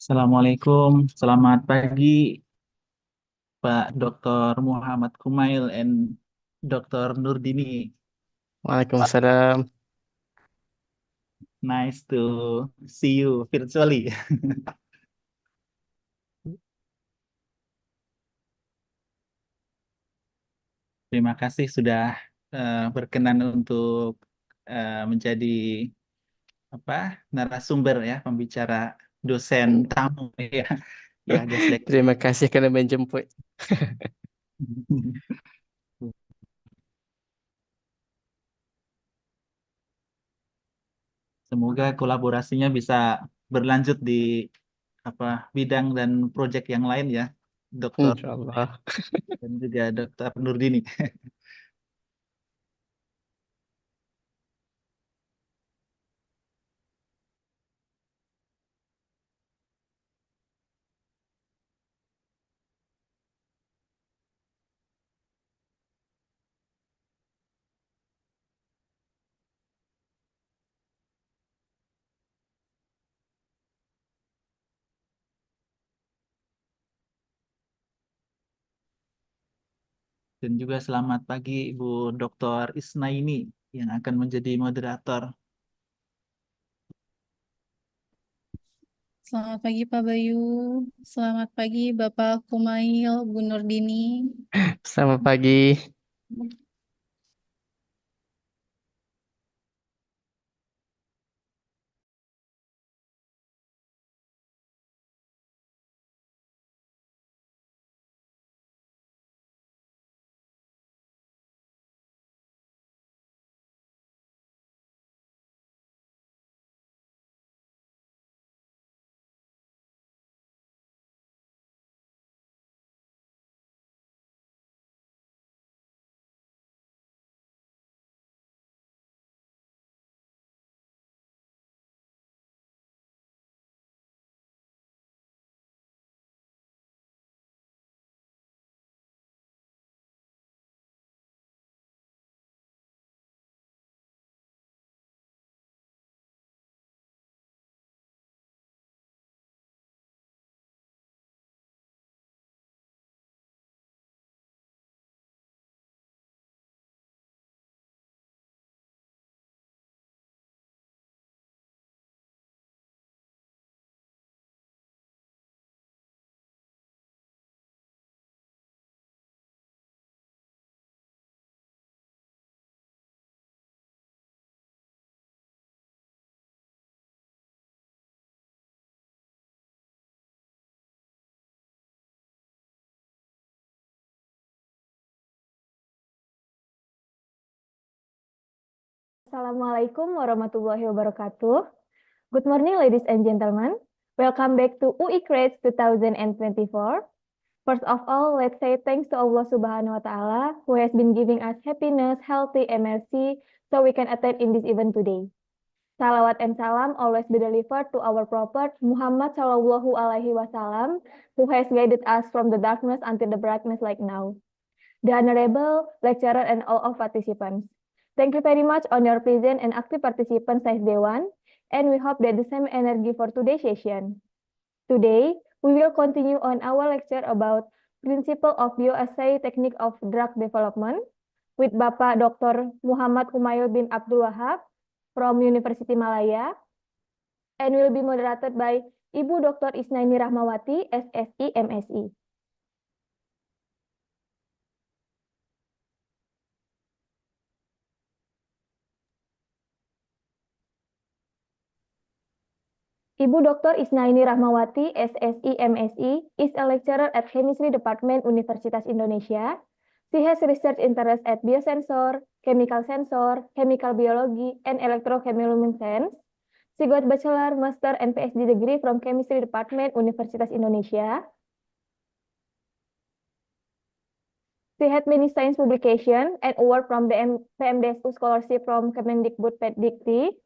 Assalamualaikum, selamat pagi Pak Dr. Muhammad Kumail and Dr. Nurdini. Waalaikumsalam. Nice to see you virtually. Terima kasih sudah berkenan untuk menjadi narasumber ya, pembicara dosen tamu ya, ya guest lecturer. Terima kasih karena menjemput. Semoga kolaborasinya bisa berlanjut di bidang dan proyek yang lain ya, Dokter Insya Allah. dan juga Dokter Nurdini. Dan juga selamat pagi Ibu Dr. Isnaini yang akan menjadi moderator. Selamat pagi Pak Bayu, selamat pagi Bapak Kumail, Bu Nurdini. Selamat pagi. Assalamualaikum warahmatullahi wabarakatuh. Good morning, ladies and gentlemen. Welcome back to UI Creates 2024. First of all, let's say thanks to Allah Subhanahu wa Ta'ala who has been giving us happiness, healthy, and mercy so we can attend in this event today. Salawat and salam always be delivered to our Prophet Muhammad Sallallahu Alaihi Wasallam who has guided us from the darkness until the brightness like now. The honorable lecturer and all of participants. Thank you very much on your present and active participants since day one, and we hope that the same energy for today's session. Today, we will continue on our lecture about principle of bioassay technique of drug development with Bapak Dr. Muhammad Humayul bin Abdul Wahab from University Malaya, and will be moderated by Ibu Dr. Isnaini Rahmawati, SSI, MSI. Ibu Dr. Isnaini Rahmawati, SSI, MSI, is a lecturer at Chemistry Department, Universitas Indonesia. She has research interests at biosensor, chemical sensor, chemical biology, and electrochemiluminescence. She got bachelor, master, and PhD degree from Chemistry Department, Universitas Indonesia. She had many science publications and award from the PMDSU scholarship from Kemendikbud-Dikti.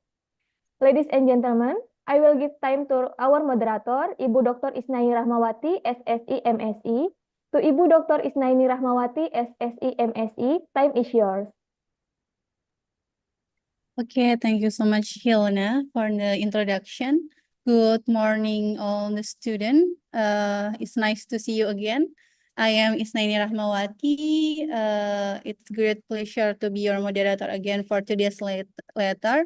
Ladies and gentlemen, I will give time to our moderator, Ibu Dr. Isnaini Rahmawati, SSI, MSI. To Ibu Dr. Isnaini Rahmawati, SSI, MSI, time is yours. Okay, thank you so much, Hilna, for the introduction. Good morning, all the student. It's nice to see you again. I am Isnaini Rahmawati. It's great pleasure to be your moderator again for today's letter.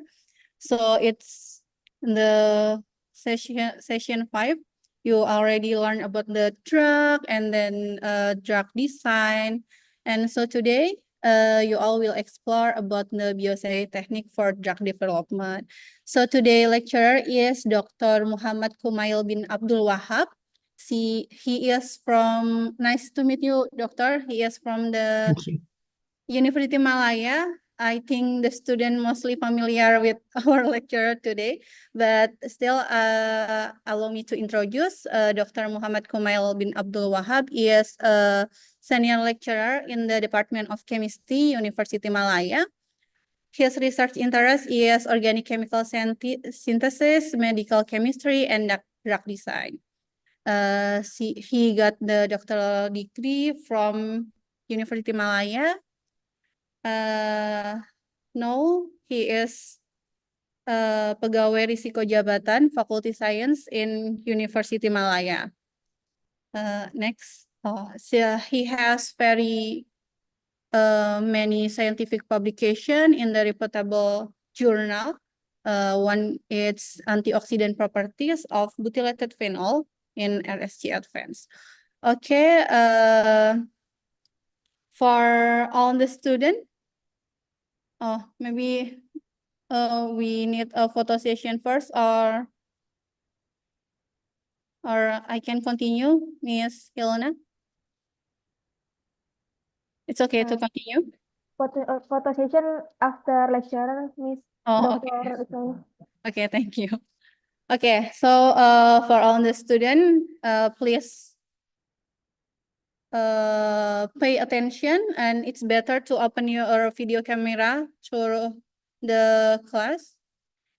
So it's the session 5. You already learned about the drug and then drug design. And so today, you all will explore about the bioscience technique for drug development. So today lecturer is Dr. Muhammad Kumail bin Abdul Wahab. He is from, nice to meet you, doctor. He is from the Thank you. University Malaya. I think the student mostly familiar with our lecturer today, but still allow me to introduce Dr. Muhammad Kumail bin Abdul Wahab. He is a senior lecturer in the Department of Chemistry, University Malaya. His research interest is organic chemical synthesis, medical chemistry, and drug design. He got the doctoral degree from University Malaya. Now he is pegawai risiko jabatan Faculty Science in University Malaya. Next, so he has very many scientific publication in the reputable journal. One is antioxidant properties of butylated phenol in RSG Advance. Okay, for all the student, maybe we need a photo session first, or I can continue, Miss Ilona. It's okay to continue. Photo session after lecturer, Miss Oh, Dr. okay. Ismail. Okay, thank you. Okay, so for all the student, please pay attention, and it's better to open your video camera to the class.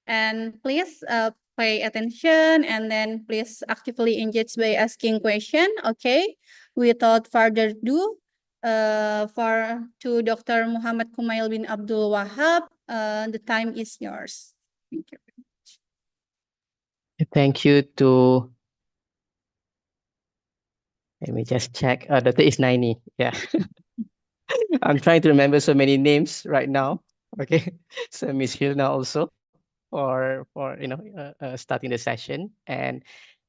And please pay attention, and then please actively engage by asking question. Okay, without further ado, to Dr. Muhammad Kumail bin Abdul Wahab, the time is yours. Thank you. Thank you to, let me just check. Dr. Isnaini. Yeah. I'm trying to remember so many names right now. Okay. So Miss Hilna also for starting the session, and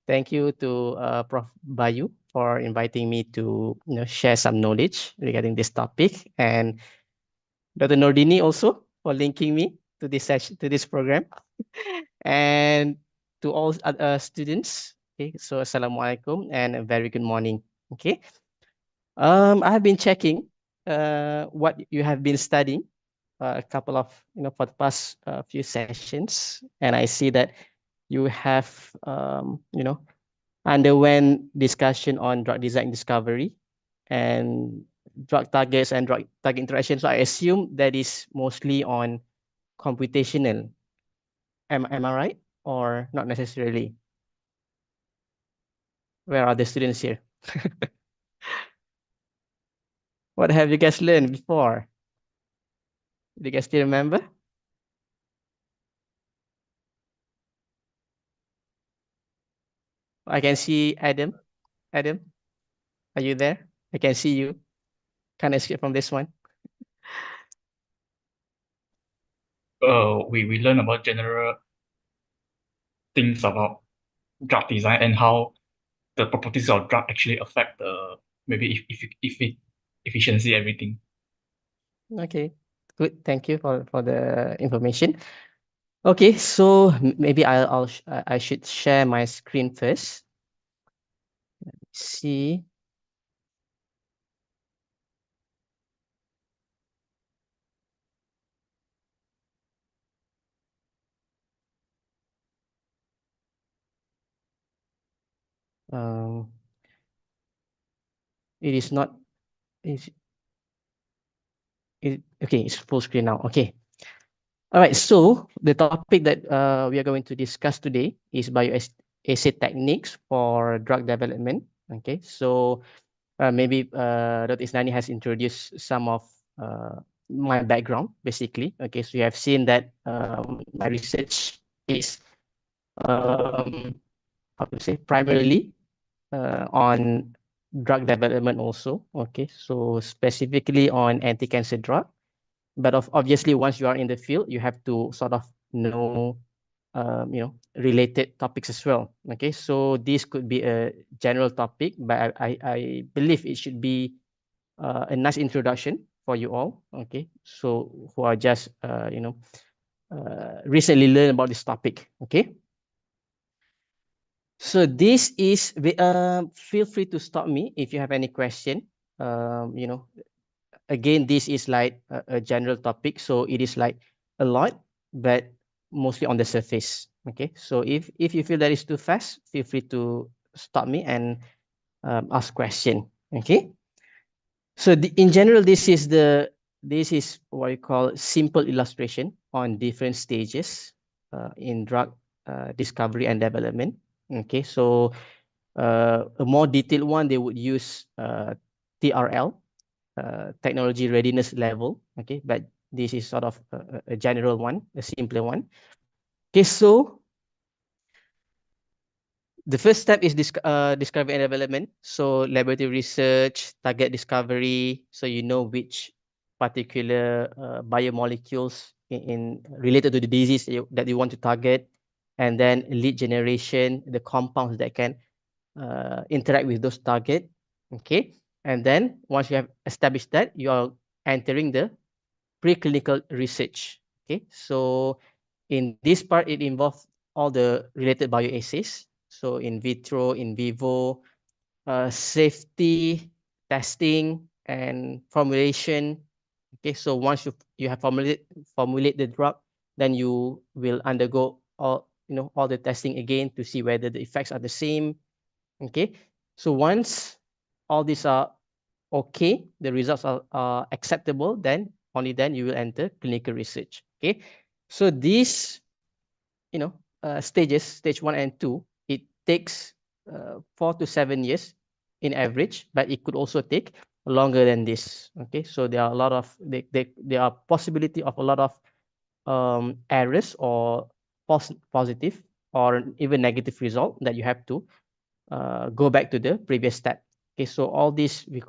thank you to Prof. Bayu for inviting me to share some knowledge regarding this topic, and Dr. Nordini also for linking me to this session, to this program, and to all students. Okay, so assalamualaikum and a very good morning. Okay, I have been checking what you have been studying a couple of for the past few sessions, and I see that you have underwent discussion on drug design discovery and drug targets and drug target interaction. So I assume that is mostly on computational. Am I right or not necessarily? Where are the students here? What have you guys learned before? Do you guys still remember? I can see Adam. Adam, are you there? I can see you. Can't escape from this one. We learn about general things about drug design and how the properties of drug actually affect the maybe if efficiency everything. Okay, good. Thank you for the information. Okay, so maybe I should share my screen first. See. It is not. Is it okay? It's full screen now. Okay. All right. So the topic that we are going to discuss today is bioassay techniques for drug development. Okay. So maybe Dr. Isnani has introduced some of my background, basically. Okay. So you have seen that my research is how to say, primarily on drug development also. Okay, so specifically on anti-cancer drug. But obviously, once you are in the field, you have to sort of know, related topics as well. Okay, so this could be a general topic, but I believe it should be a nice introduction for you all. Okay, so who are just recently learn about this topic. Okay. So this is, feel free to stop me if you have any question. Again, this is like a general topic, so it is like a lot, but mostly on the surface. Okay, so if you feel that is too fast, feel free to stop me and ask question. Okay. So in general, this is what you call simple illustration on different stages in drug discovery and development. Okay, so a more detailed one, they would use TRL, technology readiness level. Okay, but this is sort of a general one, a simpler one. Okay, so the first step is discovery and development. So laboratory research, target discovery. So you know which particular biomolecules in related to the disease that you want to target, and then lead generation, the compounds that can interact with those target. Okay, and then once you have established that, you are entering the preclinical research. Okay, so in this part, it involves all the related bioassays. So in vitro, in vivo, safety testing and formulation. Okay, so once you have formulate the drug, then you will undergo all the testing again to see whether the effects are the same. Okay, so once all these are okay, the results are acceptable, then only then you will enter clinical research. Okay, so these stages, stage 1 and 2, it takes 4 to 7 years in average, but it could also take longer than this. Okay, so there are a lot of there are possibility of a lot of errors or positive or even negative result that you have to go back to the previous step. Okay, so all this we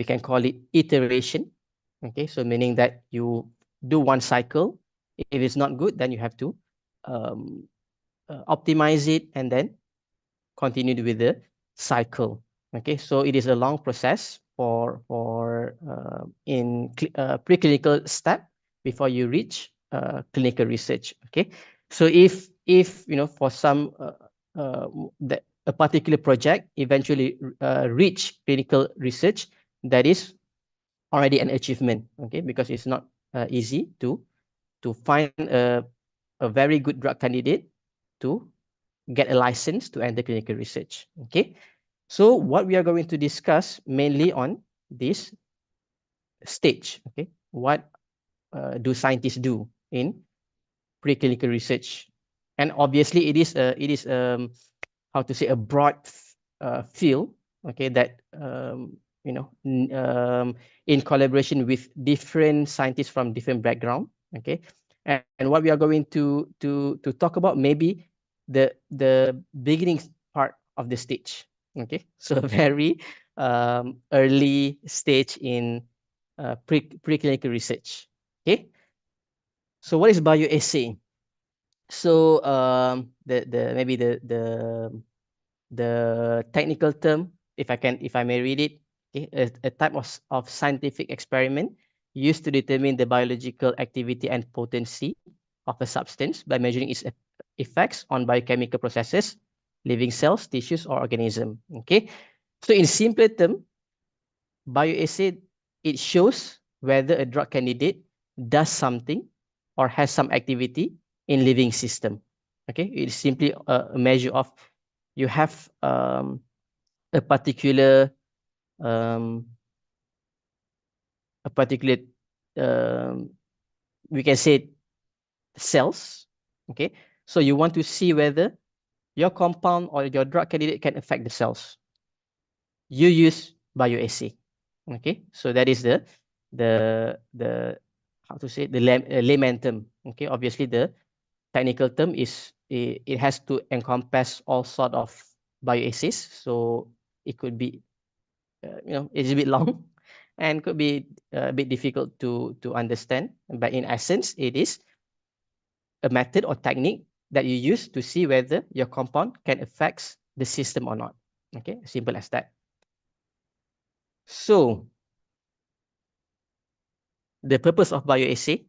can call it iteration. Okay, so meaning that you do one cycle. If it's not good, then you have to um, optimize it and then continue with the cycle. Okay, so it is a long process for preclinical step before you reach clinical research. Okay, so if for some a particular project eventually reach clinical research, that is already an achievement. Okay, because it's not easy to find a very good drug candidate to get a license to enter clinical research. Okay, so what we are going to discuss mainly on this stage. Okay, what do scientists do in preclinical research? And obviously, it is how to say, a broad field. Okay, that in collaboration with different scientists from different background. Okay, and what we are going to talk about maybe the beginning part of the stage. Okay, so very early stage in preclinical research. Okay, so what is bioassay? So the maybe the technical term, if I may read it, okay, a type of scientific experiment used to determine the biological activity and potency of a substance by measuring its effects on biochemical processes, living cells, tissues, or organism. Okay, so in simpler term, bioassay, it shows whether a drug candidate does something or has some activity in living system. Okay, it's simply a measure of you have a particular um, a particular um, we can say cells. Okay, so you want to see whether your compound or your drug candidate can affect the cells. You use bioassay. Okay, so that is the how to say, the layman term. Okay, obviously the technical term is it has to encompass all sort of bioassays. So it could be, it's a bit long and could be a bit difficult to understand. But in essence, it is a method or technique that you use to see whether your compound can affect the system or not. Okay, simple as that. So the purpose of bioassay,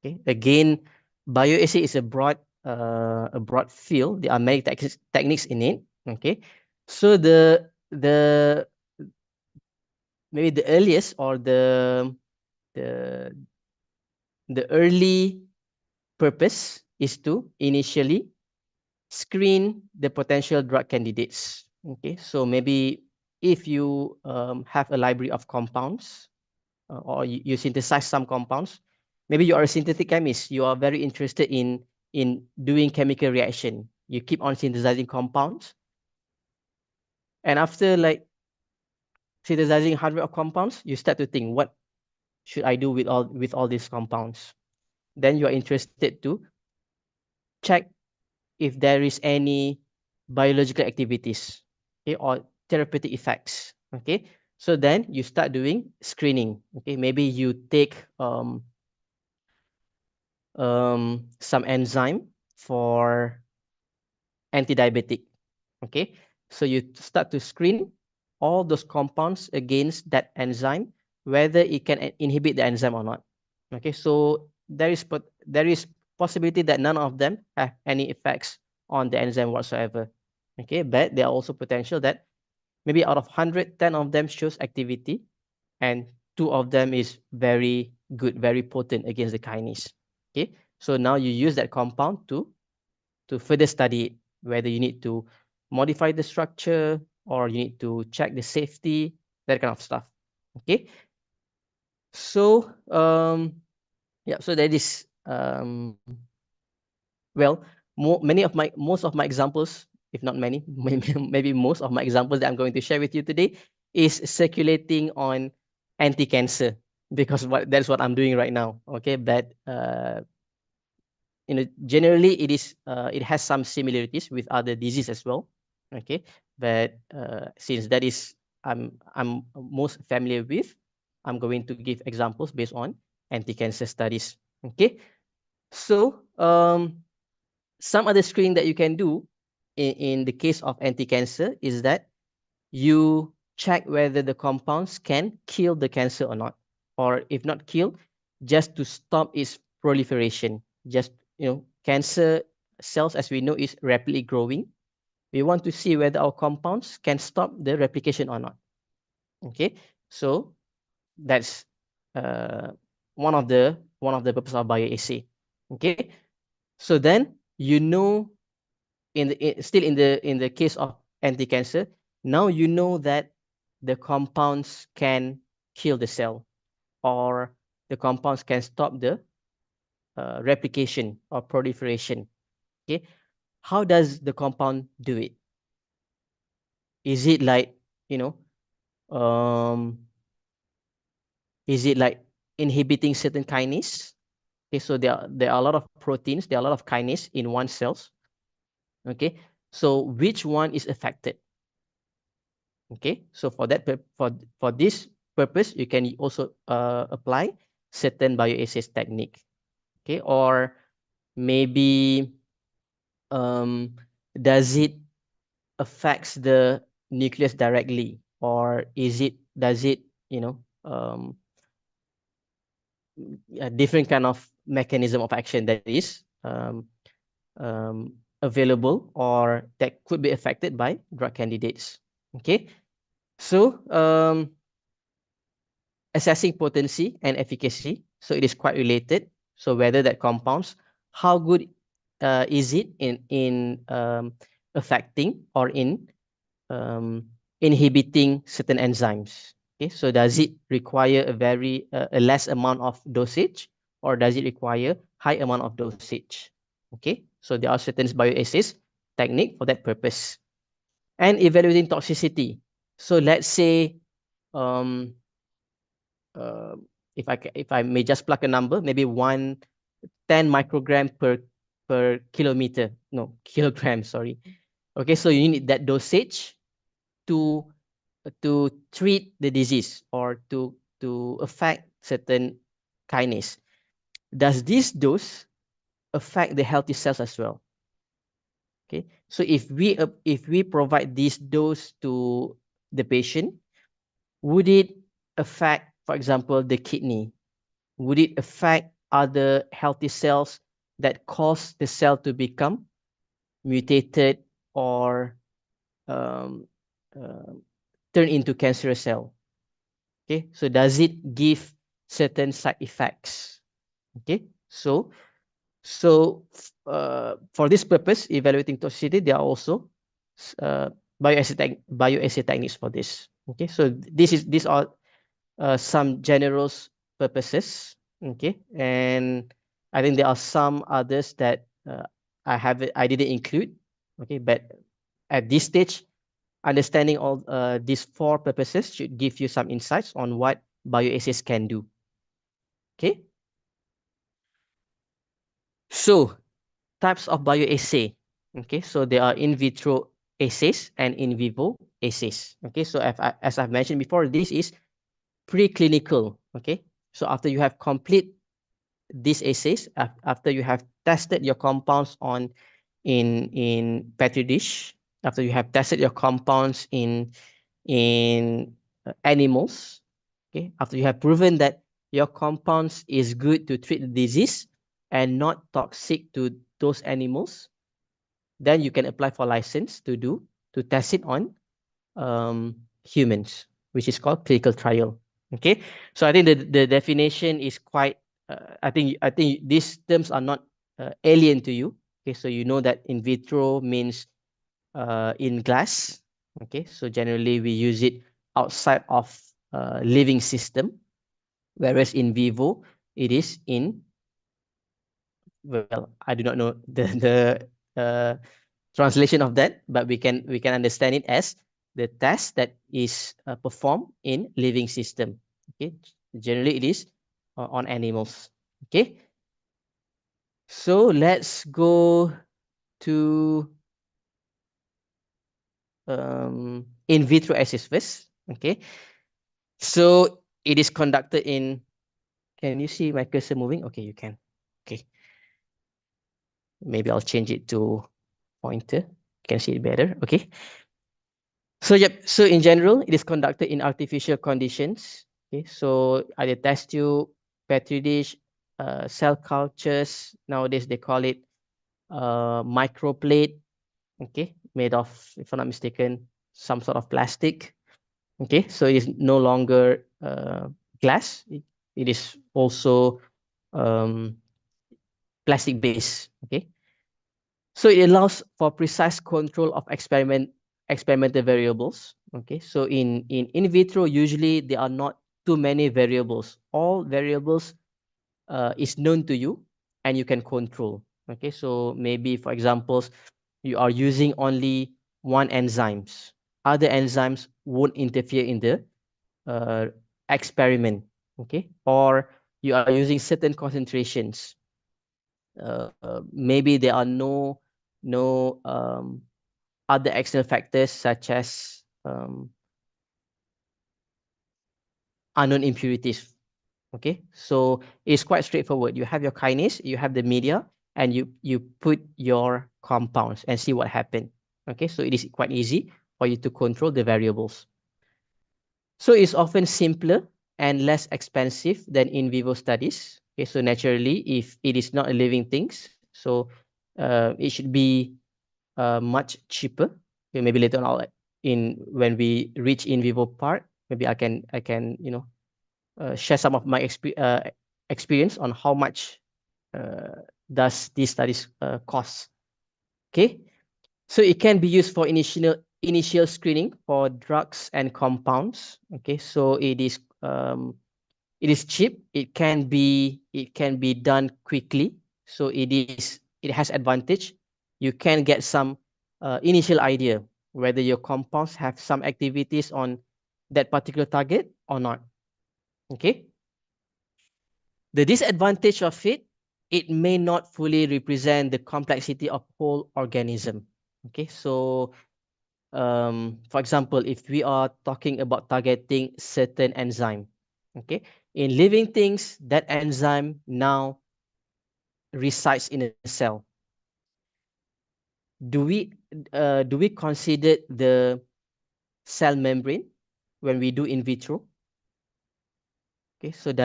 okay, again, bioassay is a broad field. There are many techniques in it. Okay, so the maybe the earliest or the the early purpose is to initially screen the potential drug candidates. Okay, so maybe if you have a library of compounds, or you synthesize some compounds, maybe you are a synthetic chemist, you are very interested in doing chemical reaction. You keep on synthesizing compounds, and after like synthesizing hundred of compounds, you start to think, what should I do with all these compounds? Then you are interested to check if there is any biological activities, okay, or therapeutic effects. Okay, so then you start doing screening. Okay, maybe you take some enzyme for anti-diabetic. Okay, so you start to screen all those compounds against that enzyme, whether it can inhibit the enzyme or not. Okay, so there is possibility that none of them have any effects on the enzyme whatsoever. Okay, but there are also potential that maybe out of 100, 10 of them shows activity, and 2 of them is very good, very potent against the kinase. Okay, so now you use that compound to further study it, whether you need to modify the structure or you need to check the safety, that kind of stuff. Okay, so yeah, so that is well, most of my examples, if not many, maybe most of my examples that I'm going to share with you today is circulating on anti-cancer, because that's what I'm doing right now. Okay, but generally it has some similarities with other diseases as well. Okay, but since that is I'm most familiar with, I'm going to give examples based on anti-cancer studies. Okay, so some other screening that you can do in the case of anti-cancer is that you check whether the compounds can kill the cancer or not, or if not kill, just to stop its proliferation. Just, cancer cells, as we know, is rapidly growing. We want to see whether our compounds can stop the replication or not. Okay, so that's one of the purpose of bioassay. Okay, so then still in the case of anti-cancer, now you know that the compounds can kill the cell, or the compounds can stop the replication or proliferation. Okay, how does the compound do it? Is it like, you know um is it like inhibiting certain kinase? Okay, so there are a lot of proteins, there are a lot of kinase in one cells. Okay, so which one is affected? Okay, so for this purpose, you can also apply certain bioassays technique. Okay, or maybe does it affects the nucleus directly, or does it a different kind of mechanism of action that is available or that could be affected by drug candidates. Okay, so assessing potency and efficacy, so it is quite related. So whether that compounds, how good is it in affecting or in inhibiting certain enzymes? Okay, so does it require a less amount of dosage, or does it require high amount of dosage? Okay, so there are certain bioassays technique for that purpose. And evaluating toxicity. So let's say um, if I may just plug a number, maybe 10 microgram per kilometer, no, kilogram, sorry. Okay, so you need that dosage to treat the disease or to affect certain kinase. Does this dose affect the healthy cells as well? Okay, so if we provide this dose to the patient, would it affect, for example, the kidney? Would it affect other healthy cells that cause the cell to become mutated or um, uh, turn into cancerous cell? Okay, so does it give certain side effects? Okay, so for this purpose, evaluating toxicity, there are also bioassay techniques for this. Okay, so these are some general purposes. Okay, and I think there are some others that I didn't include. Okay, but at this stage, understanding all these four purposes should give you some insights on what bioassays can do. Okay, so types of bioassay. Okay, so there are in vitro assays and in vivo assays. Okay, so as I've mentioned before, this is preclinical. Okay, so after you have complete these assays, after you have tested your compounds in petri dish, after you have tested your compounds in animals, okay, after you have proven that your compounds is good to treat the disease and not toxic to those animals, then you can apply for license to test it on humans, which is called clinical trial. Okay, so I think the definition is quite. I think these terms are not alien to you. Okay, so you know that in vitro means in glass. Okay, so generally we use it outside of living system, whereas in vivo it is in, well, I do not know the translation of that, but we can understand it as the test that is performed in living system. Okay, generally it is on animals. Okay, so let's go to in vitro assays first. Okay, so it is conducted in. Can you see my cursor moving? Okay, you can. Okay, maybe I'll change it to pointer. You can see it better. Okay. So yep. So in general, it is conducted in artificial conditions. Okay. So either test tube, petri dish, cell cultures. Nowadays they call it microplate. Okay, made of, if I'm not mistaken, some sort of plastic. Okay, so it is no longer glass. It is also um, plastic based. Okay, so it allows for precise control of experimental variables. Okay, so in vitro, usually there are not too many variables. All variables is known to you and you can control. Okay, so maybe for examples, you are using only one enzymes. Other enzymes won't interfere in the uh, experiment. Okay, or you are using certain concentrations. Maybe there are no other external factors such as unknown impurities. Okay, so it's quite straightforward. You have your kinase, you have the media, and you put your compounds and see what happened. Okay, so it is quite easy for you to control the variables. So it's often simpler and less expensive than in vivo studies. Okay, so naturally, if it is not a living things, so it should be much cheaper. Okay, maybe later on, in when we reach in vivo part, maybe I can share some of my experience on how much does these studies cost. Okay, so it can be used for initial screening for drugs and compounds. Okay, so it is cheap. It can be done quickly. So it has advantage. You can get some initial idea whether your compounds have some activities on that particular target or not. Okay. The disadvantage of it it may not fully represent the complexity of whole organism. Okay, so for example, if we are talking about targeting certain enzyme, okay, in living things, that enzyme now resides in a cell. Do we consider the cell membrane when we do in vitro? Okay, so do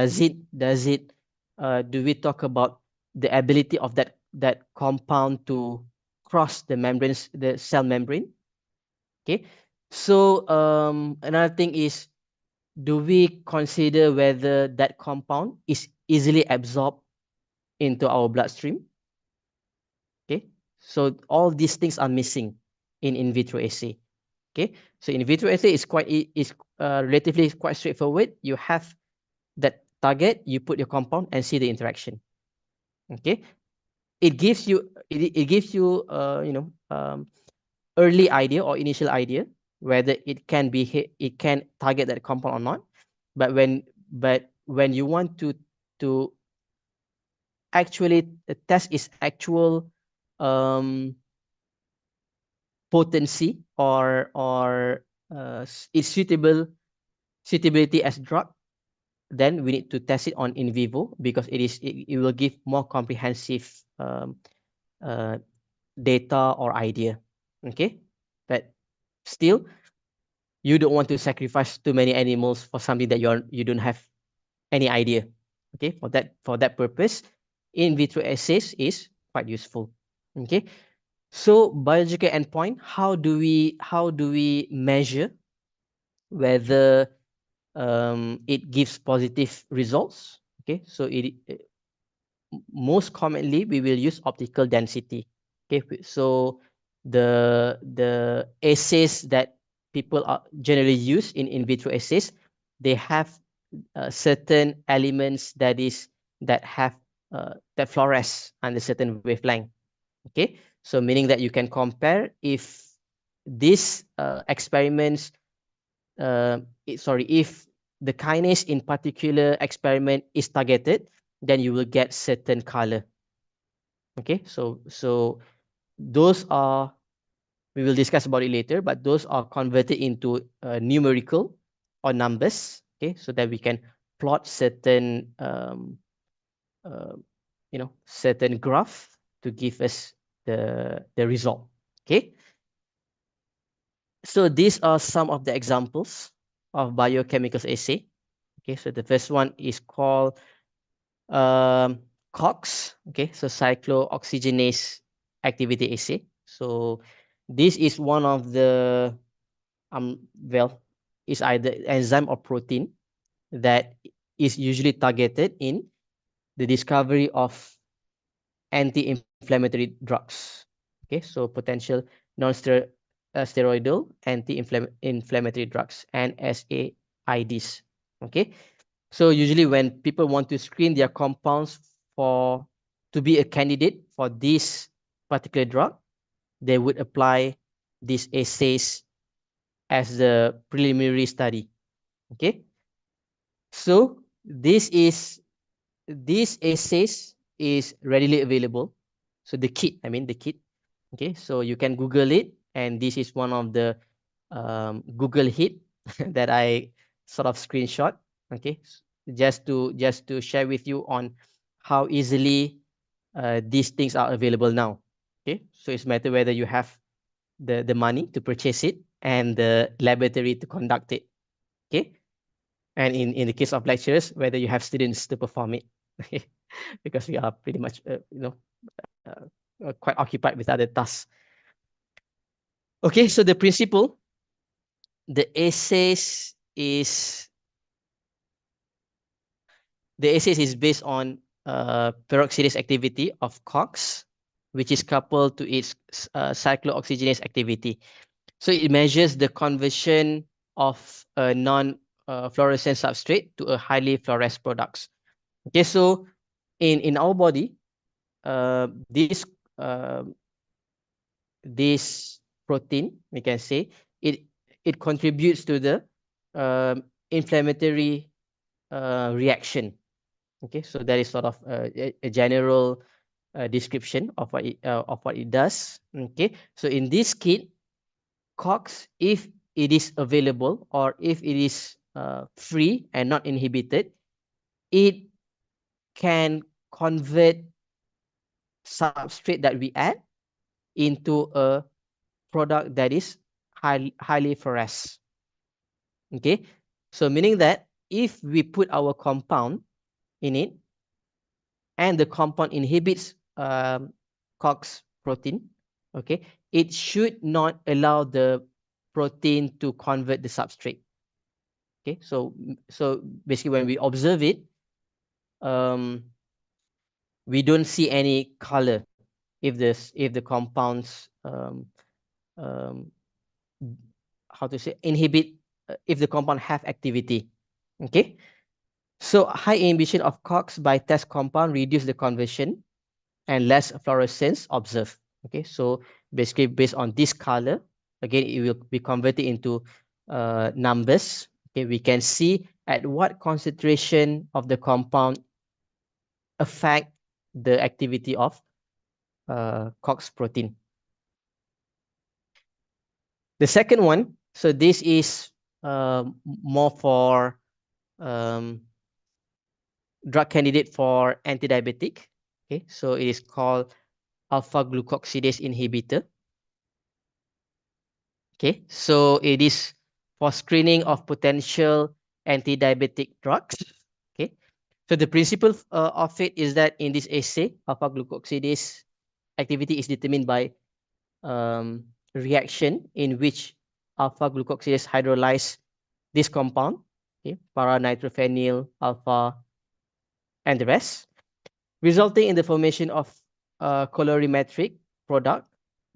we talk about the ability of that compound to cross the membranes, the cell membrane? Okay, so another thing is, do we consider whether that compound is easily absorbed into our bloodstream? Okay, so all these things are missing in vitro assay. Okay, so in vitro assay is relatively quite straightforward. You have that target, you put your compound and see the interaction. Okay, it gives you early idea or initial idea whether it can target that compound or not. But when you want to actually test its actual um, potency or its suitability as drug, then we need to test it on in vivo, because it will give more comprehensive uh, data or idea. Okay, but still, you don't want to sacrifice too many animals for something that you don't have any idea. Okay, for that purpose, in vitro assays is quite useful. Okay, so biological endpoint, how do we measure whether it gives positive results? Okay, so most commonly we will use optical density. Okay, so the assays that people are generally use in vitro assays, they have certain elements that fluoresce under certain wavelength. Okay, so meaning that you can compare if these experiments if the kinase in particular experiment is targeted, then you will get certain color. Okay, so those are, we will discuss about it later, but those are converted into numerical or numbers. Okay, so that we can plot certain certain graph to give us the result. Okay, so these are some of the examples of biochemical assay. Okay, so the first one is called COX. Okay, so cyclooxygenase activity assay. So this is one of the is either enzyme or protein that is usually targeted in the discovery of anti-inflammatory drugs. Okay, so potential non-steroidal anti-inflammatory drugs, NSAIDs. Okay, so usually when people want to screen their compounds to be a candidate for this particular drug, they would apply these assays as the preliminary study. Okay, so this assays is readily available. So the kit. Okay, so you can Google it, and this is one of the Google hit that I sort of screenshot. Okay, just to share with you on how easily these things are available now. Okay, so it's matter whether you have the money to purchase it and the laboratory to conduct it. Okay, and in the case of lecturers, whether you have students to perform it. Because we are pretty much quite occupied with other tasks. Okay, so the principle, the assays is based on peroxidase activity of COX, which is coupled to its cyclooxygenase activity. So it measures the conversion of a non-fluorescent substrate to a highly fluorescent products. Okay, so in our body, this protein, we can say, it contributes to the inflammatory reaction. Okay, so that is sort of a general description of what it does. Okay, so in this kit, COX, if it is available or if it is free and not inhibited, it can convert substrate that we add into a product that is highly fluorescent. Okay, so meaning that if we put our compound in it and the compound inhibits COX protein, okay, it should not allow the protein to convert the substrate. Okay, so basically when we observe it, we don't see any color if the compounds um, how to say inhibit if the compound have activity. Okay, so high inhibition of COX by test compound reduce the conversion and less fluorescence observed. Okay, so basically based on this color, again it will be converted into numbers. Okay, we can see at what concentration of the compound affect the activity of COX protein. The second one, so this is more for drug candidate for anti-diabetic. Okay, so it is called alpha glucosidase inhibitor. Okay, so it is for screening of potential anti-diabetic drugs. Okay, so the principle of it is that in this assay, alpha glucosidase activity is determined by reaction in which alpha glucosidase hydrolyze this compound, okay, para-nitrophenyl alpha and the rest, resulting in the formation of a colorimetric product,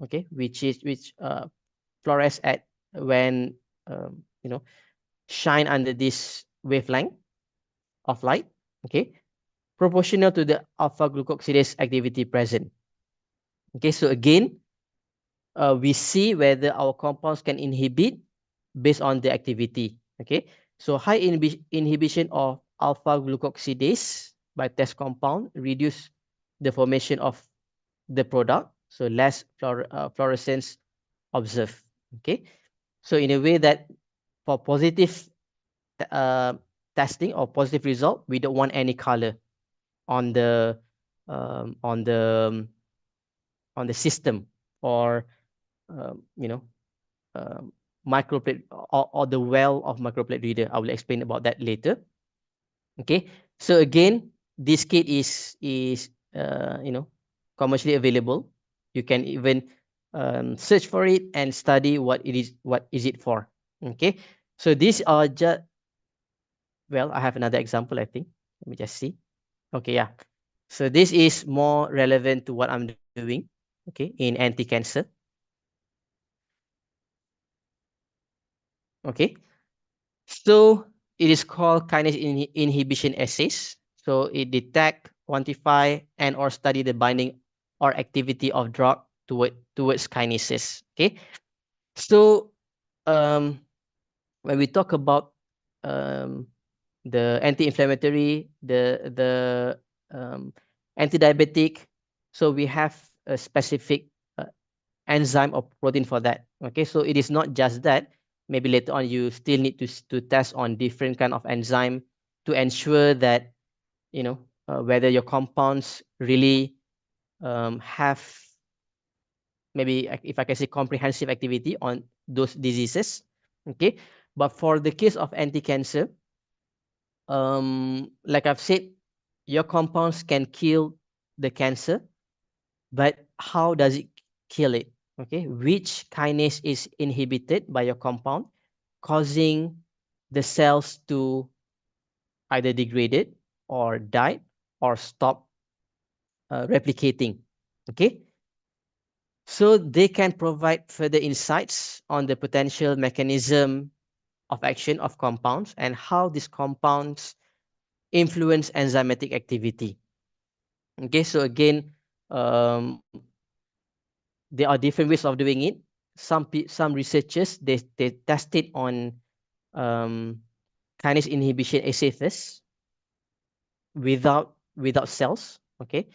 okay, which fluoresce at when shine under this wavelength of light, okay, proportional to the alpha glucosidase activity present. Okay, so again, we see whether our compounds can inhibit based on the activity. Okay, so high inhibition of alpha glucosidase by test compound reduce the formation of the product, so less fluorescence observed. Okay, so in a way that for positive testing or positive result, we don't want any color on the um, on the on the system or you know microplate or the well of microplate reader. I will explain about that later. Okay, so again, this kit is commercially available. You can even search for it and study what is it for. Okay, so these are just, well, I have another example, I think. Let me just see. Okay, yeah. So this is more relevant to what I'm doing, okay, in anti-cancer. Okay, so it is called kinase inhibition assays. So it detect, quantify, and or study the binding or activity of drug towards kinases. Okay, so when we talk about the anti-inflammatory, the anti-diabetic, so we have a specific enzyme or protein for that. Okay, so it is not just that. Maybe later on you still need to test on different kind of enzyme to ensure that whether your compounds really have, maybe if I can say, comprehensive activity on those diseases. Okay, but for the case of anti-cancer, like I've said, your compounds can kill the cancer, but how does it kill it? Okay, which kinase is inhibited by your compound, causing the cells to either degrade or die or stop replicating. Okay, so they can provide further insights on the potential mechanism of action of compounds and how these compounds influence enzymatic activity. Okay, so again, there are different ways of doing it. Some researchers they test it on kinase inhibition assay first, without cells. Okay,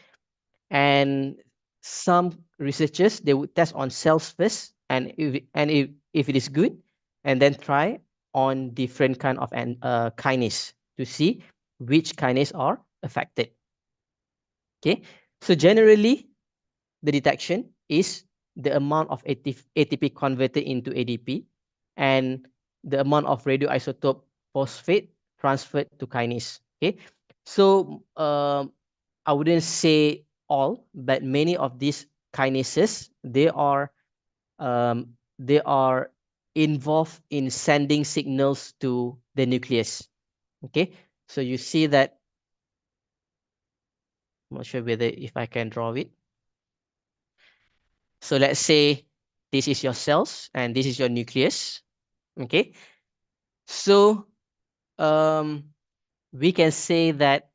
and some researchers, they would test on cells first, and if it is good, and then try on different kind of kinase to see which kinase are affected. Okay, so generally the detection is the amount of ATP converted into ADP and the amount of radioisotope phosphate transferred to kinase. Okay, so I wouldn't say all, but many of these kinases, they are involved in sending signals to the nucleus. Okay, so you see that. I'm not sure whether if I can draw it. So let's say this is your cells and this is your nucleus. Okay, so we can say that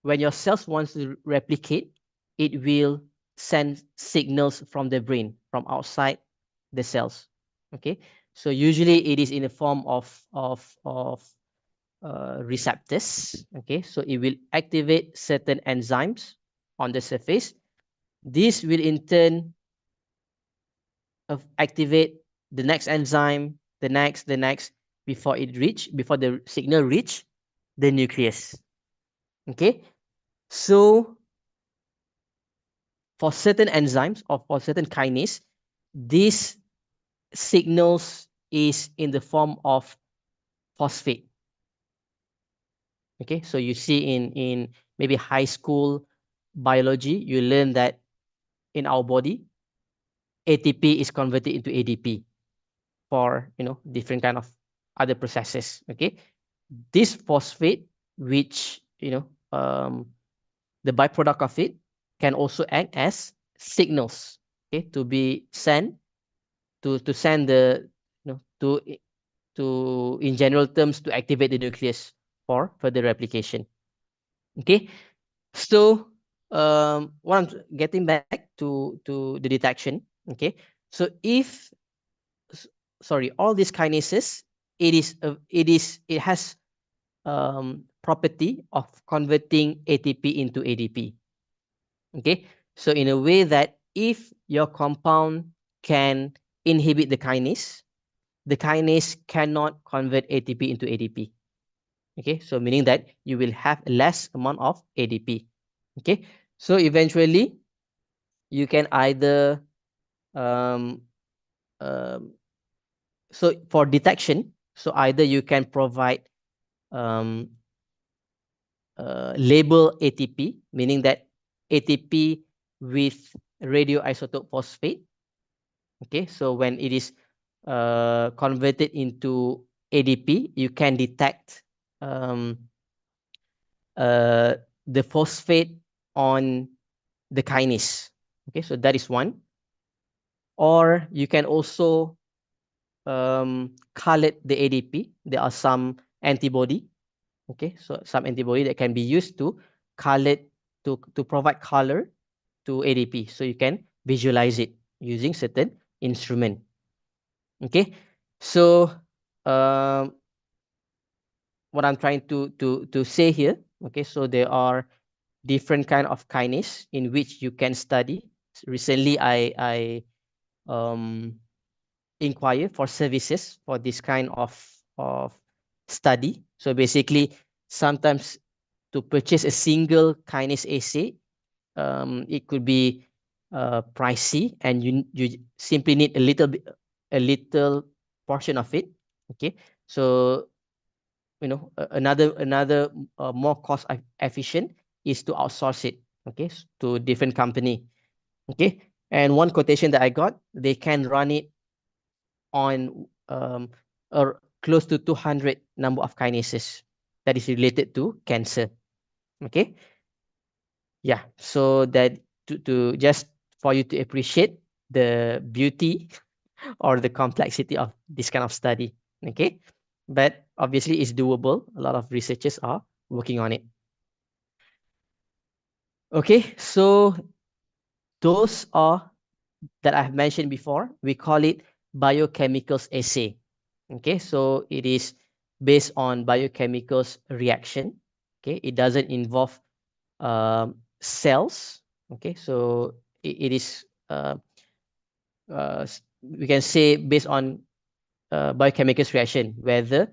when your cells wants to replicate, it will send signals from the brain, from outside the cells. Okay, so usually it is in the form of receptors. Okay, so it will activate certain enzymes on the surface. This will in turn activate the next enzyme, the next, before the signal reach the nucleus. Okay, so for certain enzymes or for certain kinase, these signals is in the form of phosphate. Okay, so you see in maybe high school biology, you learn that in our body, ATP is converted into ADP for different kind of other processes. Okay, this phosphate, which the byproduct of it, can also act as signals. Okay, to be sent to send the to in general terms to activate the nucleus for further replication. Okay, so what I'm getting back to the detection. Okay, so if sorry, all these kinases, it has property of converting ATP into ADP. Okay, so in a way that if your compound can inhibit the kinase cannot convert ATP into ADP. Okay, so meaning that you will have less amount of ADP. Okay, so eventually you can either um, um, so for detection, so either you can provide um, label ATP, meaning that ATP with radioisotope phosphate. Okay, so when it is converted into ADP, you can detect um, the phosphate on the kinase. Okay, so that is one. Or you can also collate the ADP. There are some antibody. Okay, so some antibody that can be used to collate to provide color to ADP, so you can visualize it using certain instrument. Okay, so what I'm trying to say here. Okay, so there are different kind of kinase in which you can study. Recently, I inquire for services for this kind of study. So basically, sometimes to purchase a single kinase assay, it could be pricey, and you simply need a little portion of it. Okay, so another more cost efficient is to outsource it. Okay, to different company. Okay, and one quotation that I got, they can run it on or close to 200 number of kinases that is related to cancer. Okay, yeah, so that to just for you to appreciate the beauty or the complexity of this kind of study. Okay, but obviously it's doable. A lot of researchers are working on it. Okay, so those are that I've mentioned before. We call it biochemicals assay. Okay, so it is based on biochemicals reaction. Okay, it doesn't involve cells. Okay, so it is we can say based on biochemical reaction whether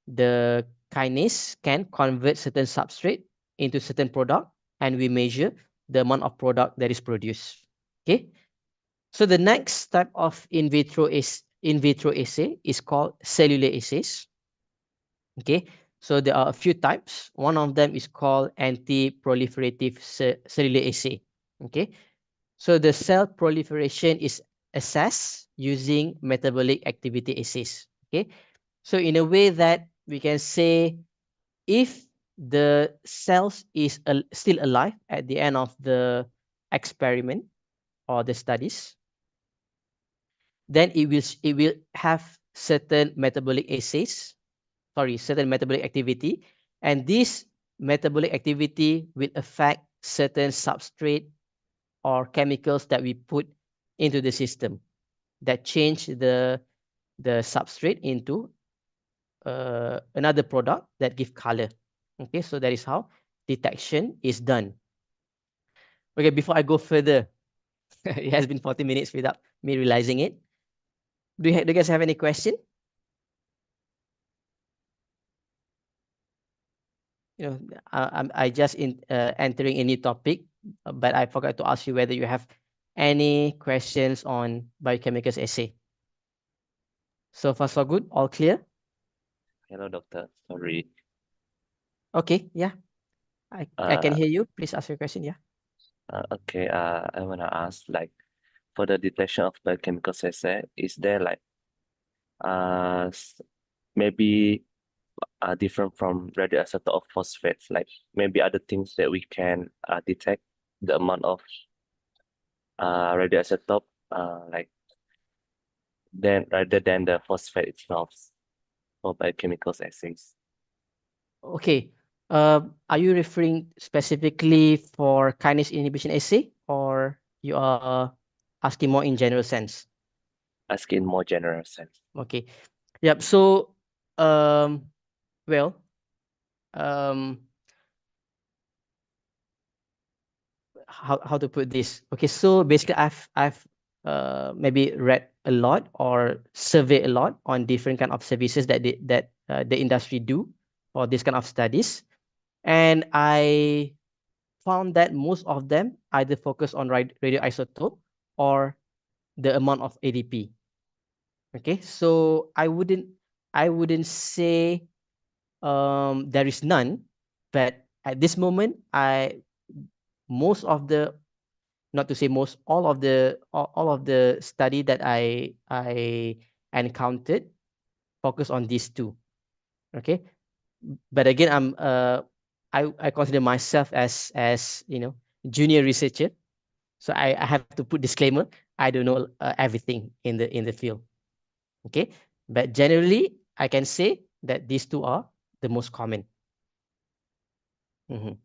the kinase can convert certain substrate into certain product, and we measure the amount of product that is produced. Okay, so the next type of in vitro assay is called cellular assays. Okay, so there are a few types. One of them is called anti-proliferative cellular assay. Okay, so the cell proliferation is assessed using metabolic activity assays. Okay, so in a way that we can say if the cells is still alive at the end of the experiment or the studies, then it will have certain metabolic assays, certain metabolic activity, and this metabolic activity will affect certain substrate or chemicals that we put into the system that change the substrate into another product that give color. Okay, so that is how detection is done. Okay, before I go further, it has been 40 minutes without me realizing it. Do you guys have any question? You know, I just entering a new topic, but I forgot to ask you whether you have any questions on biochemicals assay. So far, so good. All clear? Hello, doctor. Sorry. Okay, yeah. I can Uh, hear you. Please ask your question. Yeah. okay. I wanna ask, like, for the detection of biochemical assay, is there like maybe different from radioisotope of phosphates, like maybe other things that we can detect the amount of radioisotope like then rather than the phosphate itself for biochemical assays. Okay. Are you referring specifically for kinase inhibition assay, or you are asking more in general sense? Asking more general sense. Okay. Yep. So, well, um, how to put this? Okay. So basically, I've maybe read a lot or surveyed a lot on different kind of services that the industry do for this kind of studies, and I found that most of them either focus on radioisotope or the amount of ADP. Okay, so I wouldn't say there is none, but at this moment, most of the, not to say most, all of the study that I encountered focus on these two. Okay, but again, I consider myself as junior researcher. So I have to put disclaimer. I don't know everything in the field. Okay, but generally I can say that these two are the most common. Mhm.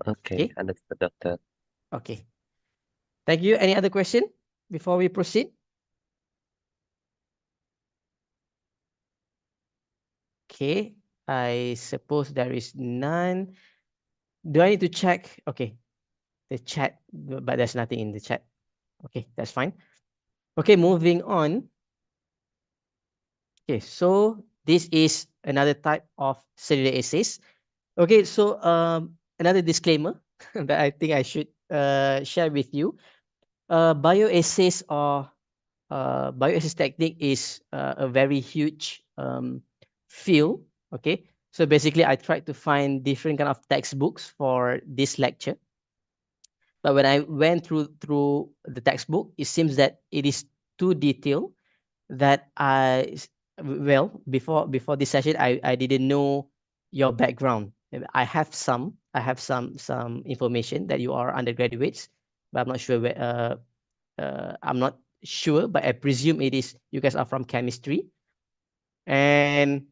Okay, Okay. understood, doctor. Okay. Thank you. Any other question before we proceed? Okay. I suppose there is none. Do I need to check? Okay. The chat, but there's nothing in the chat. Okay, that's fine. Okay, moving on. Okay, so this is another type of cellular assays. Okay, so another disclaimer that I think I should share with you. Bioassays or bioassay technique is a very huge field. Okay, so basically I tried to find different kind of textbooks for this lecture, but when I went through the textbook, it seems that it is too detailed that well, before this session, I didn't know your background. I have some information that you are undergraduates, but I'm not sure I'm not sure, but I presume it is you guys are from chemistry, and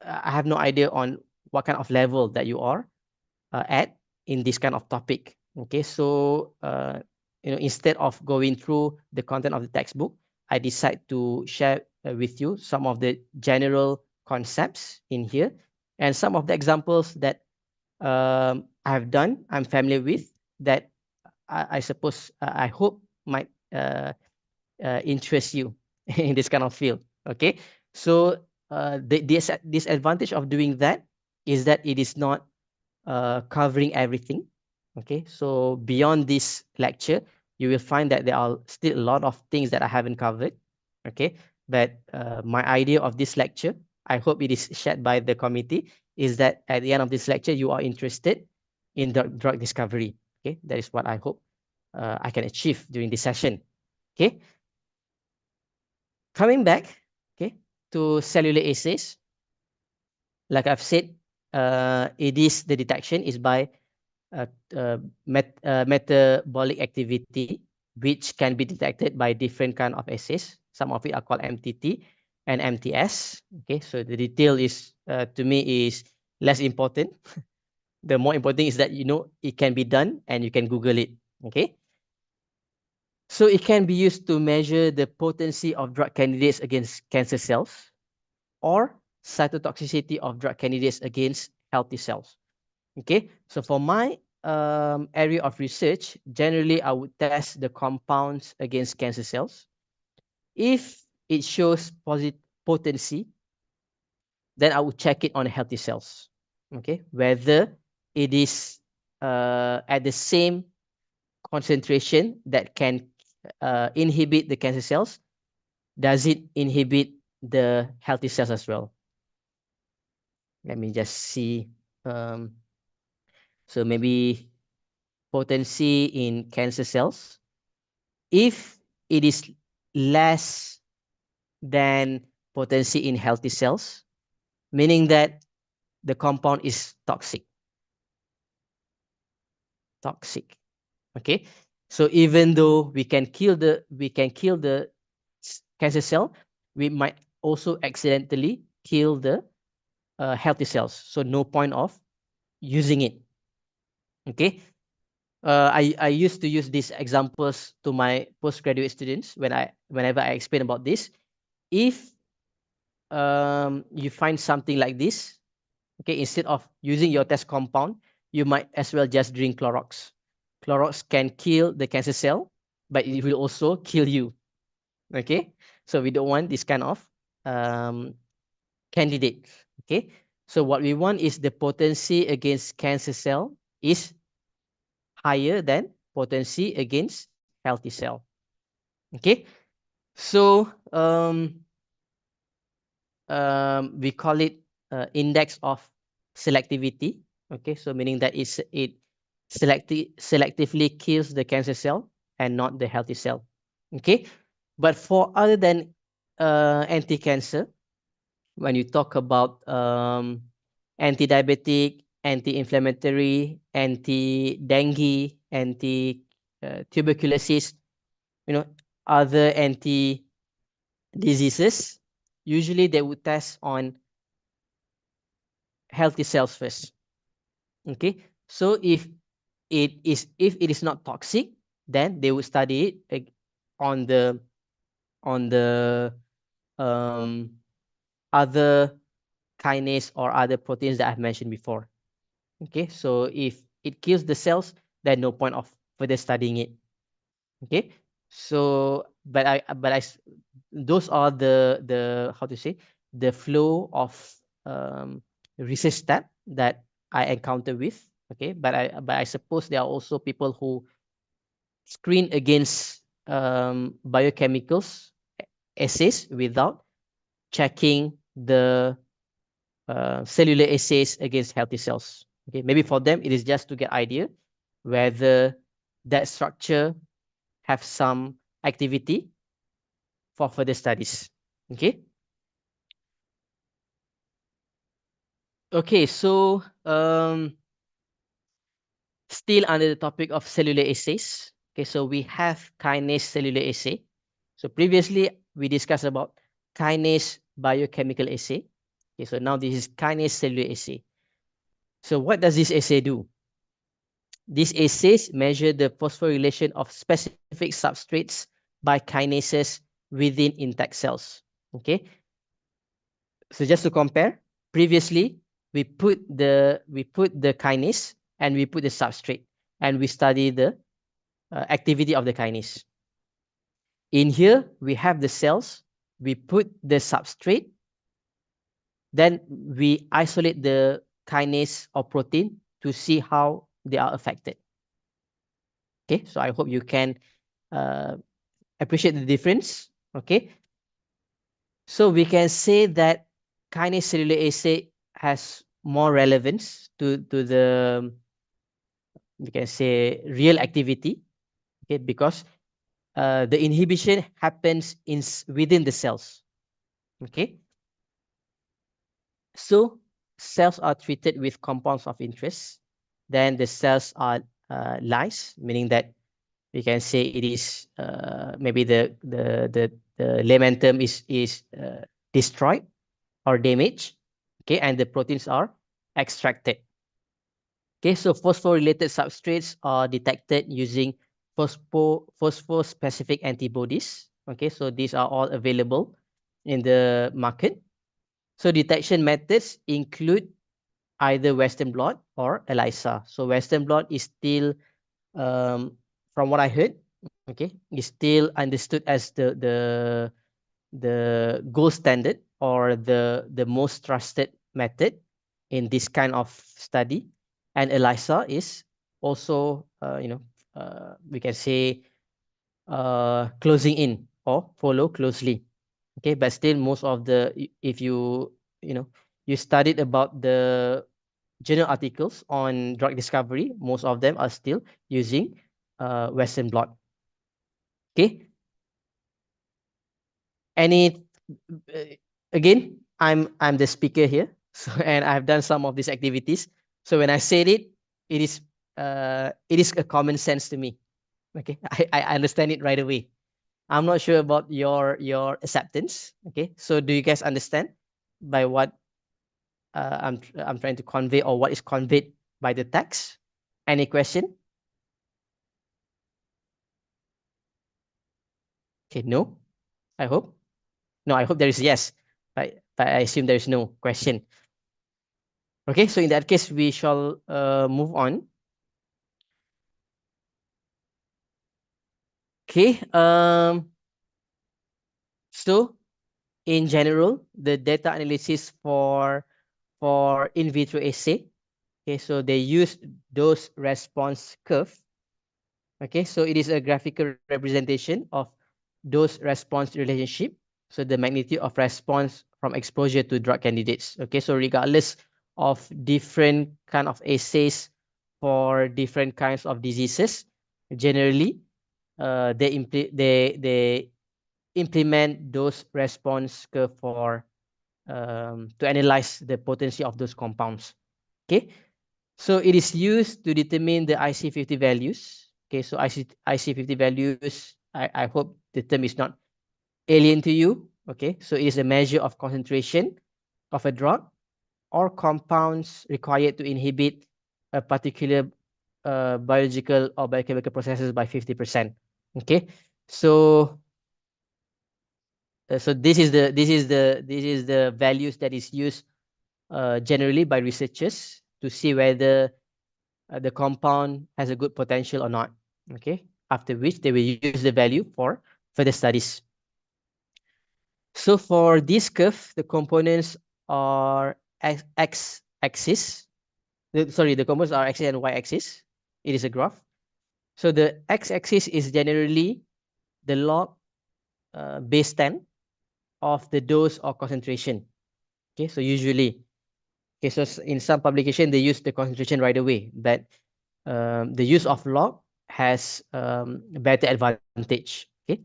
I have no idea on what kind of level that you are at in this kind of topic. Okay, so instead of going through the content of the textbook, I decide to share with you some of the general concepts in here, And some of the examples that I have done, I'm familiar with, that I suppose, I hope might interest you in this kind of field. Okay, so the disadvantage of doing that is that it is not covering everything. Okay, so beyond this lecture, you will find that there are still a lot of things that I haven't covered. Okay, but my idea of this lecture, I hope it is shared by the committee, is that at the end of this lecture, you are interested in the drug discovery. Okay, that is what I hope I can achieve during this session. Okay, coming back, okay, to cellular assays, like I've said, it is the detection is by metabolic activity, which can be detected by different kind of assays. Some of it are called MTT and MTS. Okay, so the detail is to me is less important. The more important is that you know it can be done and you can Google it. Okay, so it can be used to measure the potency of drug candidates against cancer cells or cytotoxicity of drug candidates against healthy cells. Okay, so for my area of research, generally I would test the compounds against cancer cells. If it shows potency, then I would check it on healthy cells. Okay, whether it is at the same concentration that can inhibit the cancer cells, does it inhibit the healthy cells as well? Let me just see. So maybe potency in cancer cells. If it is less than potency in healthy cells, meaning that the compound is toxic. Toxic. Okay. So even though we can kill the cancer cell, we might also accidentally kill the healthy cells. So no point of using it. Okay. I used to use these examples to my postgraduate students whenever I explain about this. If you find something like this, okay, instead of using your test compound, you might as well just drink Clorox. Clorox can kill the cancer cell, but it will also kill you. Okay, so we don't want this kind of candidate. Okay, so what we want is the potency against cancer cell is higher than potency against healthy cell. Okay, so we call it index of selectivity. Okay, so meaning that it selectively kills the cancer cell and not the healthy cell. Okay, but for other than anti-cancer, when you talk about anti-diabetic, anti-inflammatory, anti-dengue, anti-tuberculosis, you know, other anti-diseases, usually they would test on healthy cells first. Okay, so if it is not toxic, then they would study it on the other kinase or other proteins that I've mentioned before. Okay, so if it kills the cells, then no point of further studying it. Okay, so those are the how to say, the flow of research step that I encounter with. Okay, but I suppose there are also people who screen against biochemicals assays without checking the cellular assays against healthy cells. Okay, maybe for them it is just to get idea whether that structure have some activity for further studies. Okay. Okay, so still under the topic of cellular assays. Okay, so we have kinase cellular assay. So previously we discussed about kinase biochemical assay. Okay, so now this is kinase cellular assay. So what does this assay do? These assays measure the phosphorylation of specific substrates by kinases within intact cells. Okay. So just to compare, previously we put the kinase and we put the substrate, and we study the activity of the kinase. In here, we have the cells, we put the substrate, then we isolate the kinase or protein to see how they are affected. Okay, so I hope you can appreciate the difference. Okay, so we can say that kinase cellular assay has more relevance to the, we can say, real activity. Okay, because the inhibition happens within the cells. Okay, so cells are treated with compounds of interest. Then the cells are lyse, meaning that we can say it is maybe the layman term is destroyed or damaged. Okay, and the proteins are extracted. Okay, so phosphorylated substrates are detected using phosphor-specific antibodies. Okay, so these are all available in the market. So detection methods include either Western blot or ELISA. So Western blot is still, from what I heard, okay, is still understood as the gold standard or the most trusted method in this kind of study. And ELISA is also, we can say, closing in or follow closely. Okay, but still most of the, if you you studied about the journal articles on drug discovery, most of them are still using Western blot. Okay, any again, I'm the speaker here, so and I've done some of these activities. So when I said it, it is a common sense to me. Okay, I understand it right away. I'm not sure about your acceptance. Okay, so do you guys understand by what I'm trying to convey, or what is conveyed by the text? Any question? Okay, no. I hope. No, I hope there is yes, but I assume there is no question. Okay, so in that case, we shall move on. Okay. So in general, the data analysis for in vitro assay. Okay, so they use dose response curve. Okay, so it is a graphical representation of dose response relationship. So the magnitude of response from exposure to drug candidates. Okay, so regardless of different kind of assays for different kinds of diseases, generally, they implement dose response curve for to analyze the potency of those compounds. Okay, so it is used to determine the IC50 values. Okay, so IC50 values, I hope the term is not alien to you. Okay, so it is a measure of concentration of a drug or compounds required to inhibit a particular biological or biochemical processes by 50%. Okay, so so this is the values that is used generally by researchers to see whether the compound has a good potential or not. Okay, after which they will use the value for further studies. So for this curve, the components are x-axis. Sorry, the components are x and y-axis. It is a graph. So the x-axis is generally the log base 10 of the dose or concentration. Okay, so usually, okay, so in some publication they use the concentration right away, but the use of log has better advantage. Okay,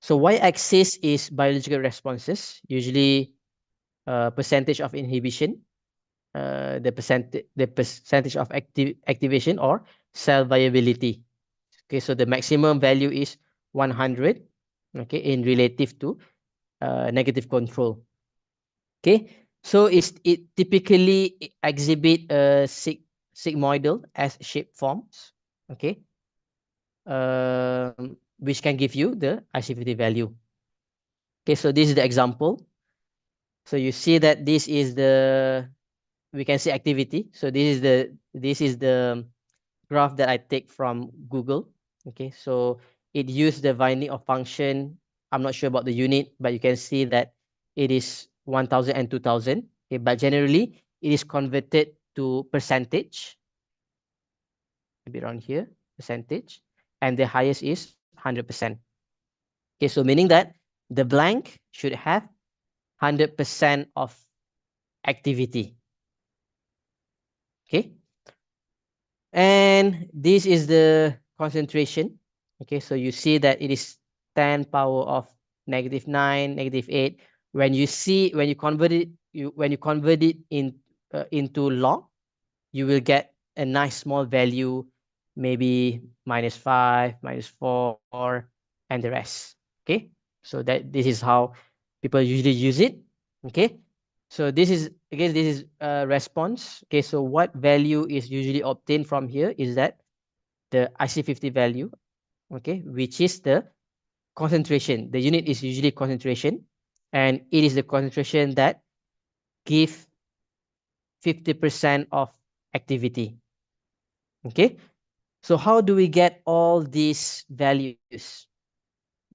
so y-axis is biological responses, usually percentage of inhibition, the percentage of activation or cell viability. Okay, so the maximum value is 100. Okay, in relative to negative control. Okay, so it typically exhibit a sigmoidal S shape forms. Okay, which can give you the IC50 value. Okay, so this is the example. So you see that this is the we can see activity. So this is the graph that I take from Google. Okay, so it used the binding of function. I'm not sure about the unit, but you can see that it is 1000 and 2000. Okay, but generally it is converted to percentage, maybe around here, percentage, and the highest is 100%. Okay, so meaning that the blank should have 100% of activity. Okay, and this is the concentration. Okay, so you see that it is 10 power of -9, -8. When you convert it, when you convert it into log, you will get a nice small value, maybe -5, -4, and the rest. Okay, so that this is how people usually use it. Okay, so this is again, this is a response. Okay, so what value is usually obtained from here is that the IC50 value, okay, which is the concentration. The unit is usually concentration, and it is the concentration that give 50% of activity. Okay, so how do we get all these values?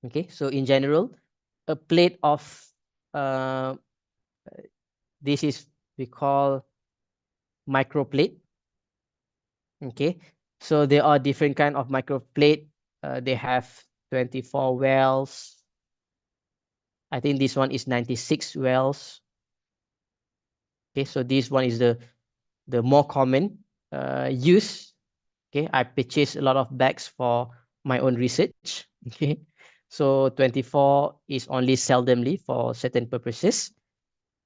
Okay, so in general, a plate of uh, this is we call microplate. Okay, so there are different kind of microplate. They have 24 wells. I think this one is 96 wells. Okay, so this one is the more common use. Okay, I purchased a lot of bags for my own research. Okay, so 24 is only seldomly for certain purposes,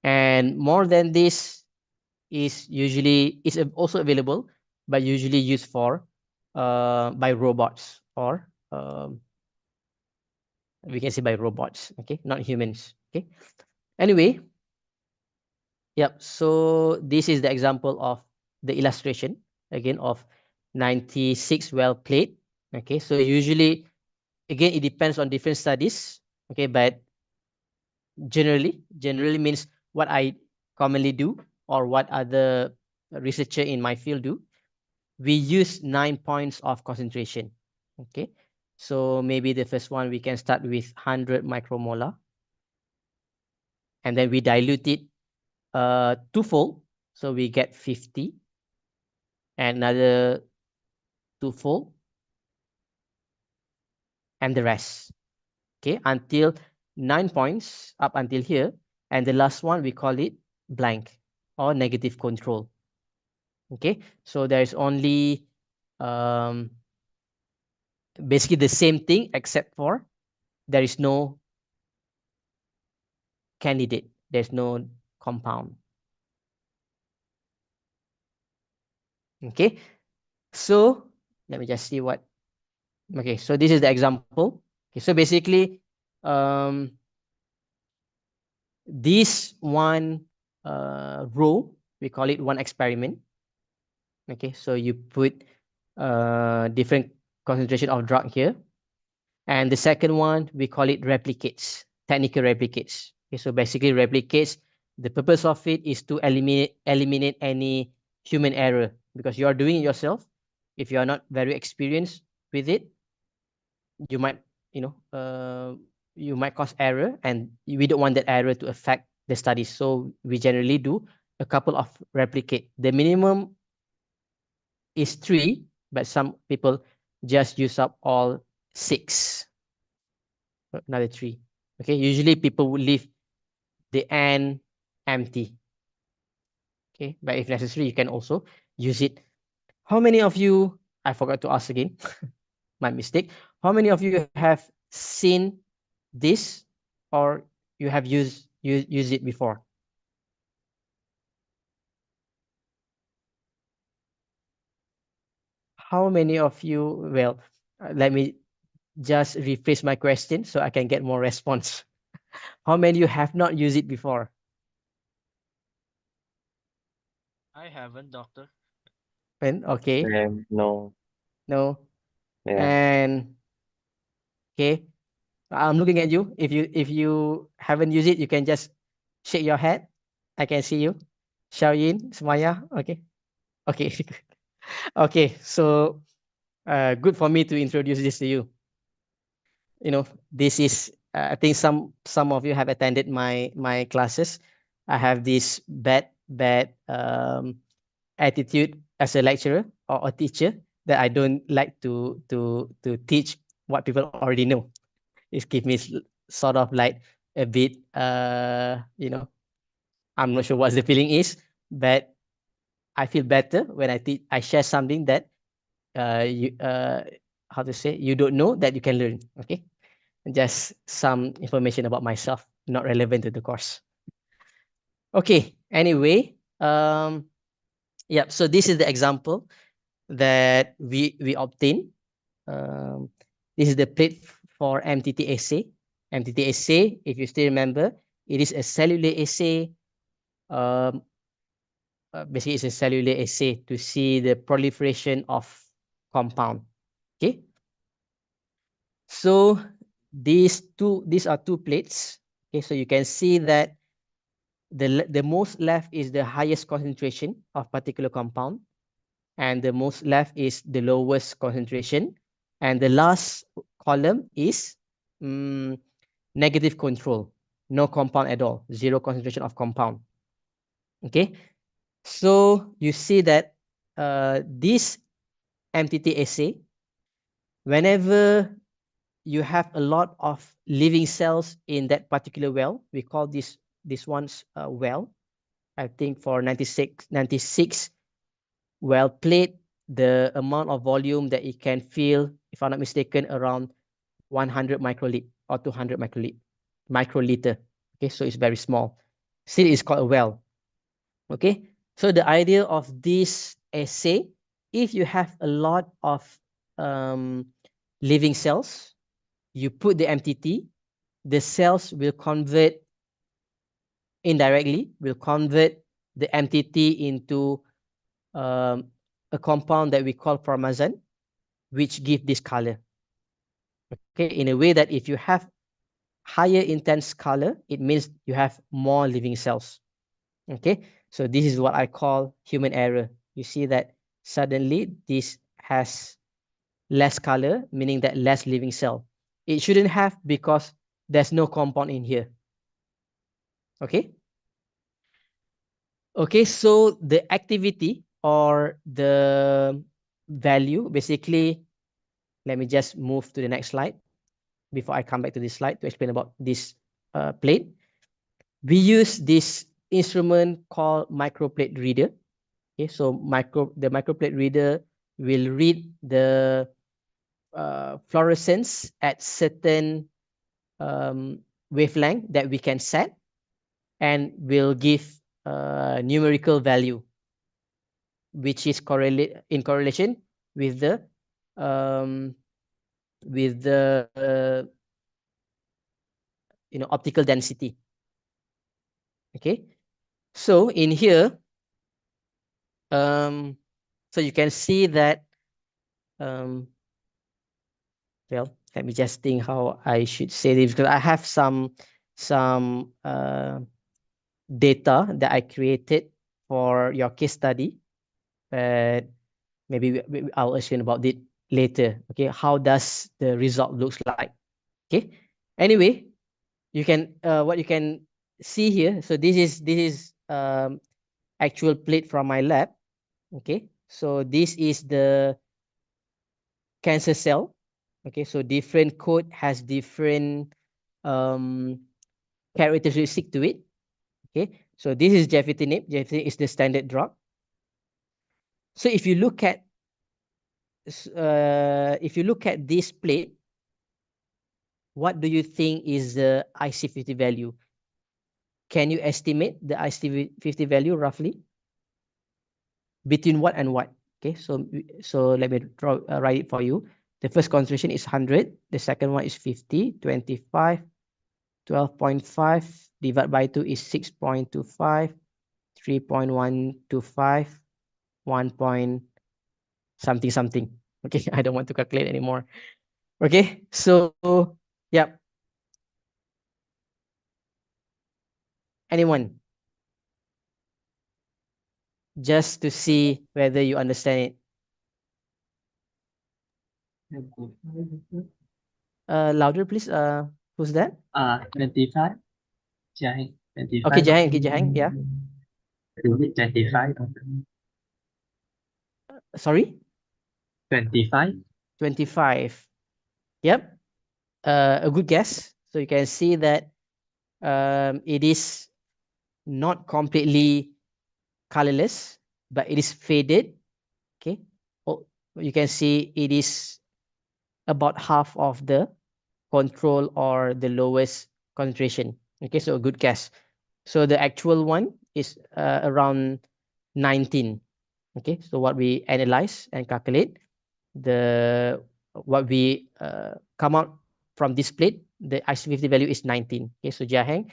and more than this is also available, but usually used for by robots, or we can say by robots. Okay, not humans. Okay, anyway, yep. So this is the example of the illustration again of 96 well plate. Okay, so usually again it depends on different studies. Okay, but generally means what I commonly do, or what other researcher in my field do. We use 9 points of concentration. Okay, so maybe the first one we can start with 100 micromolar, and then we dilute it twofold, so we get 50, and another twofold, and the rest. Okay, until 9 points up until here, and the last one we call it blank or negative control. Okay, so there is only basically the same thing, except for there is no candidate, there's no compound. Okay, so let me just see what. Okay, so this is the example. Okay, so basically this one row, we call it one experiment. Okay, so you put different concentration of drug here, and the second one we call it replicates, technical replicates. Okay, so basically replicates, the purpose of it is to eliminate any human error, because you are doing it yourself. If you are not very experienced with it, you might, you might cause error, and we don't want that error to affect the study. So we generally do a couple of replicate. The minimum is 3, but some people just use up all 6. Another 3. Okay, usually people would leave the end empty. Okay, but if necessary, you can also use it. How many of you, I forgot to ask again, my mistake. How many of you have seen this, or you have used it before? How many of you, well, let me just rephrase my question so I can get more response. How many of you have not used it before? I haven't, doctor. And okay, No. no, Yeah. and okay, I'm looking at you. If you haven't used it, you can just shake your head. I can see you. Xiaoyin, Sumaya, okay. Okay. Okay, so good for me to introduce this to you. You know, this is I think some of you have attended my classes. I have this bad attitude as a lecturer or a teacher that I don't like to teach what people already know. It gives me sort of like a bit you know, I'm not sure what the feeling is, but I feel better when I share something that you how to say, you don't know that you can learn. Okay, just some information about myself, not relevant to the course. Okay, anyway, yeah, so this is the example that we obtain. Um, this is the plate for MTT assay. MTT assay, if you still remember, it is a cellular assay. Um, Basically, it's a cellular assay to see the proliferation of compound. Okay, so these are two plates. Okay, so you can see that the most left is the highest concentration of particular compound, and the most left is the lowest concentration, and the last column is negative control, no compound at all, zero concentration of compound. Okay, so you see that this MTT assay, whenever you have a lot of living cells in that particular well, we call this one's well. I think for 96 well plate, the amount of volume that it can fill, if I'm not mistaken, around 100 microliter or 200 microliter. Okay, so it's very small. Still, it's called a well. Okay, so the idea of this assay, if you have a lot of living cells, you put the MTT, the cells will convert indirectly, will convert the MTT into a compound that we call formazan, which give this color. Okay, in a way that if you have higher intense color, it means you have more living cells. Okay, so this is what I call human error. You see that suddenly this has less color, meaning that less living cell. It shouldn't have, because there's no compound in here. Okay. Okay, so the activity or the value, basically, let me just move to the next slide before I come back to this slide to explain about this plate. We use this instrument called microplate reader. Okay, so the microplate reader will read the fluorescence at certain wavelength that we can set, and will give numerical value, which is in correlation with the um, optical density. Okay, so in here, so you can see that well, let me just think how I should say this, because I have some data that I created for your case study, but maybe I'll explain about it later. Okay, how does the result looks like? Okay, anyway, you can what you can see here. So this is actual plate from my lab. Okay, so this is the cancer cell. Okay, so different code has different characteristic to it. Okay, so this is gefitinib. Gefitinib is the standard drug. So if you look at this plate, what do you think is the IC50 value? Can you estimate the IC50 value roughly? Between what and what? Okay, so let me write it for you. The first concentration is 100. The second one is 50, 25, 12.5 divided by 2 is 6.25, 3.125, 1 point something something. Okay, I don't want to calculate anymore. Okay, so yeah. Anyone? just to see whether you understand it. Louder, please. Who's that? 25. Jahang. 25. Okay, Jahang. Okay, Jahang. Yeah. 25. Sorry. 25. 25. Yep. A good guess. So you can see that it is not completely colorless, but it is faded. Okay. Oh, you can see it is about half of the control or the lowest concentration. Okay, so a good guess. So the actual one is around 19. Okay, so what we analyze and calculate, what we come out from this plate, the IC50 value is 19. Okay, so Jahang,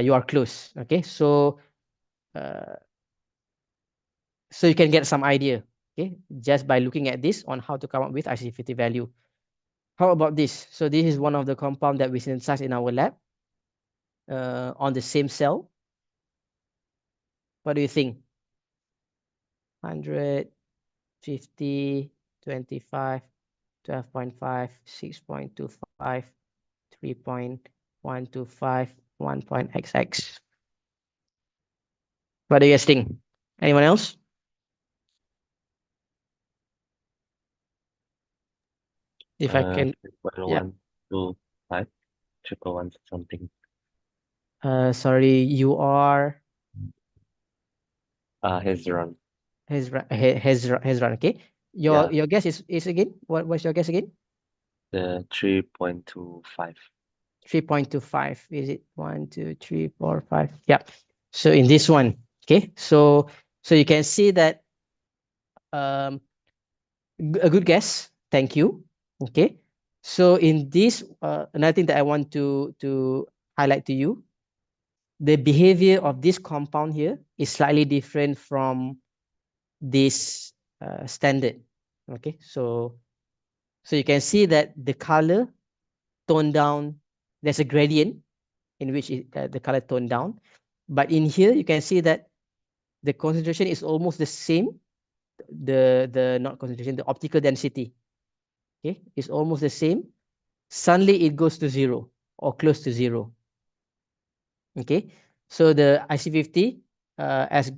you are close. Okay, so you can get some idea, okay, just by looking at this on how to come up with IC50 value. How about this? So this is one of the compound that we synthesize in our lab on the same cell. What do you think? 100, 50, 25, 12.5, 6.25, 3.125, 1.xx. What do you guys think? Anyone else? If I can, yeah. 1.125, 1.1 something. Sorry, you are Hezron. Hezron. Okay. Yeah. Your guess is again? What's your guess again? The 3.25. 3.25. Is it 1, 2, 3, 4, 5? Yeah. So in this one, okay. So you can see that a good guess. Thank you. Okay. So in this, another thing that I want to highlight to you, the behavior of this compound here is slightly different from this standard. Okay. So you can see that the color toned down. There's a gradient in which the color toned down. But in here, you can see that the concentration is almost the same. The not concentration, the optical density, okay, is almost the same. Suddenly it goes to 0 or close to 0. Okay, so the IC50, as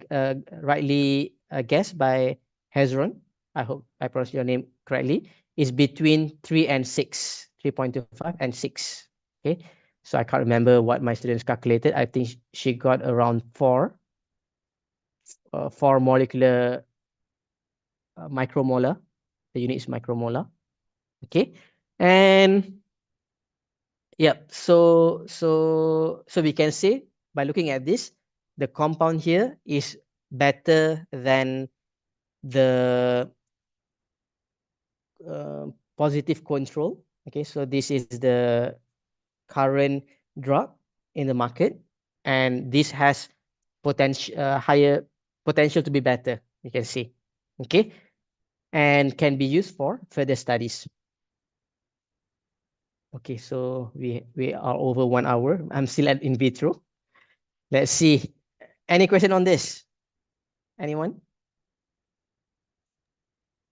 rightly guessed by Hezron, I hope I pronounced your name correctly, is between 3 and 6, 3.25 and 6. Okay, so I can't remember what my students calculated. I think she got around 4 molecular micromolar. The unit is micromolar. Okay, and yep. So we can say by looking at this, the compound here is better than the positive control. Okay, so this is the current drug in the market, and this has higher potential to be better. You can see, okay, and can be used for further studies. Okay, so we are over 1 hour. I'm still at in vitro. Let's see. Any question on this? Anyone?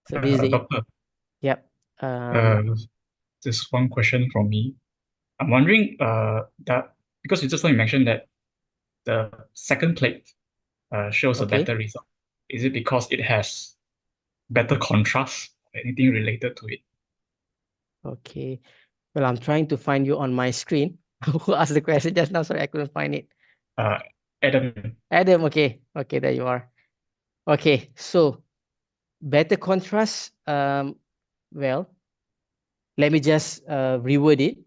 So this is the Doctor, yep. just one question from me. I'm wondering that because you just now you mentioned that the second plate shows a Okay. better result. Is it because it has better contrast? Anything related to it? Okay. Well, I'm trying to find you on my screen. Who asked the question just now? Sorry, I couldn't find it. Adam. Adam, okay. Okay, there you are. Okay, so better contrast. Well, let me just reword it.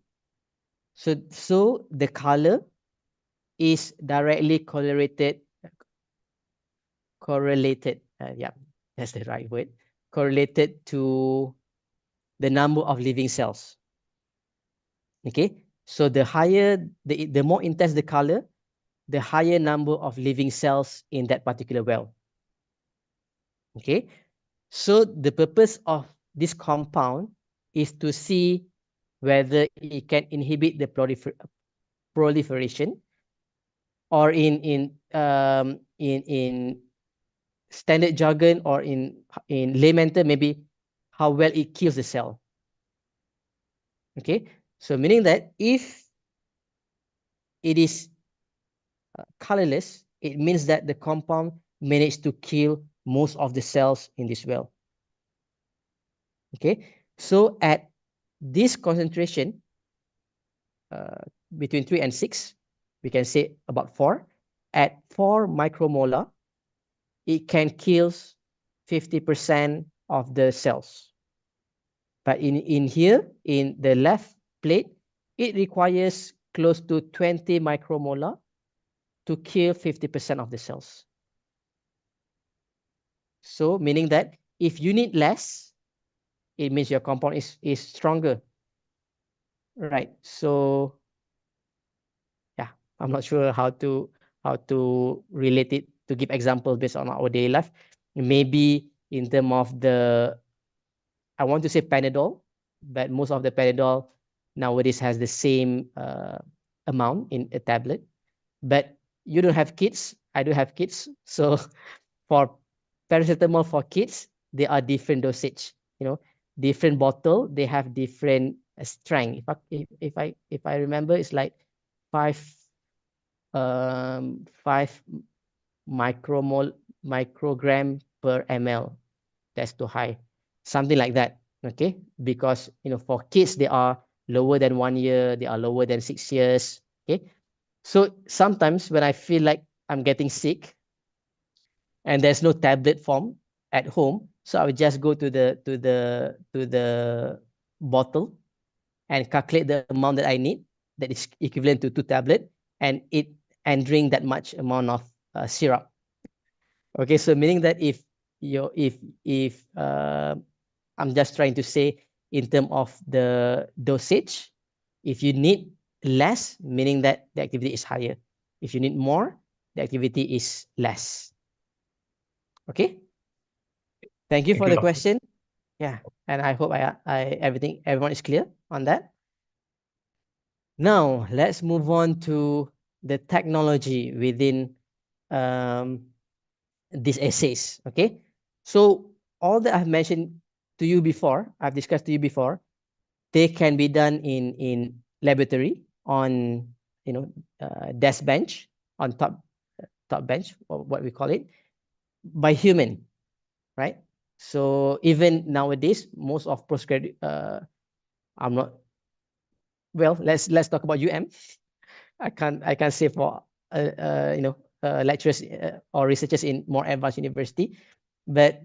So the color is directly correlated. Yeah, that's the right word. Correlated to the number of living cells. Okay, so the higher, the more intense the color, the higher number of living cells in that particular well. Okay, so the purpose of this compound is to see whether it can inhibit the proliferation, or in standard jargon or in layman term, maybe how well it kills the cell. Okay, so meaning that if it is colorless, it means that the compound managed to kill most of the cells in this well. Okay, so at this concentration, between 3 and 6, we can say about 4. At 4 micromolar, it can kill 50% of the cells. But in here, in the left plate, it requires close to 20 micromolar to kill 50% of the cells. So meaning that if you need less, it means your compound is stronger. Right. So yeah, I'm not sure how to relate it, to give examples based on our daily life. Maybe in terms of the, I want to say Panadol, but most of the Panadol nowadays has the same amount in a tablet. But you don't have kids, I do have kids. So for paracetamol for kids, they are different dosage, different bottle, they have different strength. If I remember, it's like 5 microgram per ml. That's too high, something like that. Okay, because for kids they are lower than 1 year, they are lower than 6 years. Okay, so sometimes when I feel like I'm getting sick and there's no tablet form at home, so I would just go to the bottle and calculate the amount that I need, that is equivalent to 2 tablets, and drink that much amount of syrup. Okay, so meaning that if I'm just trying to say in terms of the dosage, if you need less, meaning that the activity is higher. If you need more, the activity is less. Okay. Thank you for the question. Yeah, and I hope everyone is clear on that. Now let's move on to the technology within these essays. Okay, so all that I've mentioned to you before, I've discussed to you before, they can be done in laboratory on desk bench, on top bench, or what we call it, by human, right? So even nowadays, most of postgraduate, I'm not, well, let's talk about I can't say for lecturers or researchers in more advanced university, but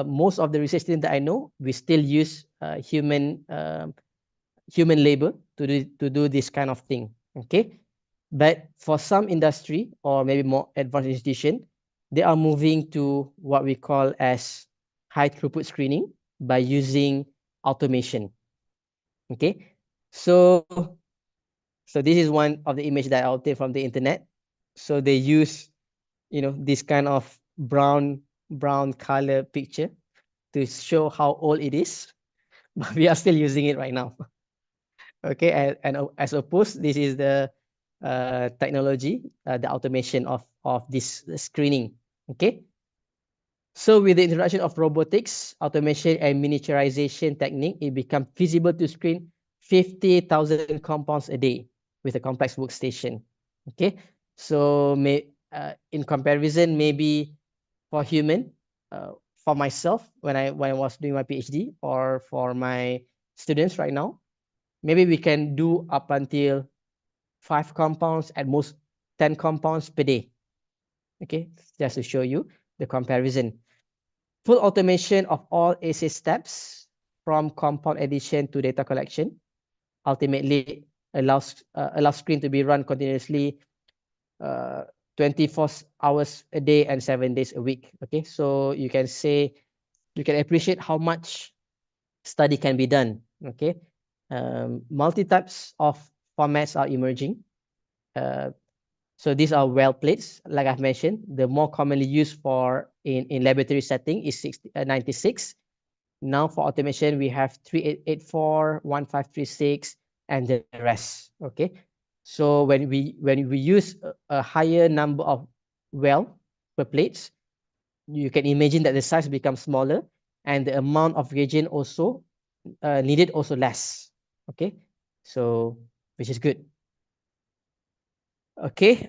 most of the research students that I know, we still use human labor to do this kind of thing. Okay, but for some industry or maybe more advanced institution, they are moving to what we call as high throughput screening by using automation. Okay, so this is one of the image that I obtained from the internet. So they use this kind of brown color picture to show how old it is, but we are still using it right now. Okay, and as opposed, this is the technology, the automation of this screening. Okay, so with the introduction of robotics, automation, and miniaturization technique, it becomes feasible to screen 50,000 compounds a day with a complex workstation. Okay, so in comparison, maybe for human, for myself, when I was doing my PhD, or for my students right now, maybe we can do up until 5 compounds, at most 10 compounds per day. Okay, just to show you the comparison. Full automation of all assay steps from compound addition to data collection ultimately allows screen to be run continuously 24 hours a day and 7 days a week. Okay, so you can appreciate how much study can be done. Okay, multi-types of formats are emerging. So these are well plates, like I've mentioned. The more commonly used for in laboratory setting is 96. Now for automation, we have 3884, 1536, and the rest. Okay, so when we use a higher number of well per plates, you can imagine that the size becomes smaller and the amount of reagent also needed also less. Okay, so which is good. Okay,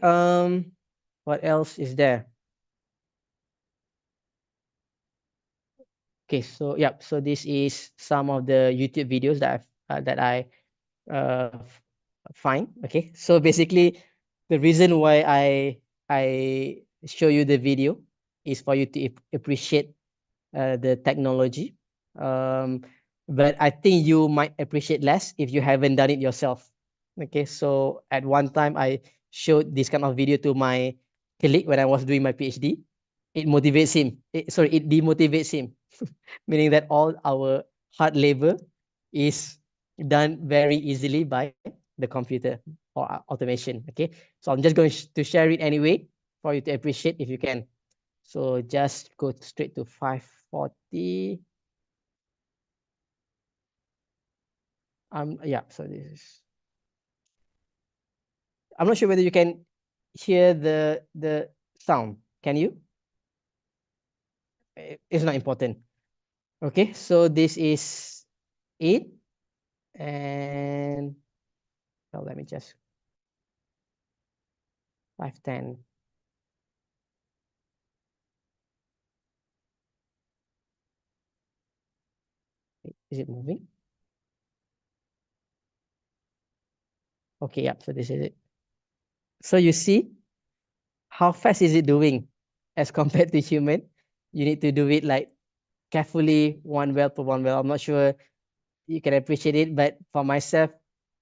what else is there? Okay, so yeah, so this is some of the YouTube videos that I find. Okay, so basically, the reason why I show you the video is for you to appreciate the technology. But I think you might appreciate less if you haven't done it yourself. Okay, so at one time I showed this kind of video to my colleague when I was doing my PhD. It motivates him. It demotivates him, meaning that all our hard labor is done very easily by the computer or automation. Okay, so I'm just going to share it anyway for you to appreciate if you can. So just go straight to 540. Yeah, so this is, I'm not sure whether you can hear the sound. Can you? It's not important. Okay, so this is it. And oh, let me just 510. Is it moving? Okay, yeah, so this is it. So you see how fast is it doing as compared to human? You need to do it like carefully, one well per one well. I'm not sure you can appreciate it, but for myself,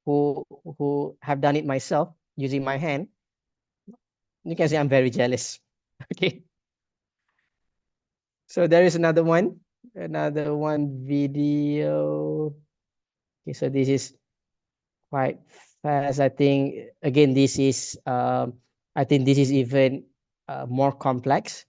who have done it myself using my hand, you can say I'm very jealous. Okay. So there is another one video. Okay, so this is quite fast. I think again this is I think this is even more complex.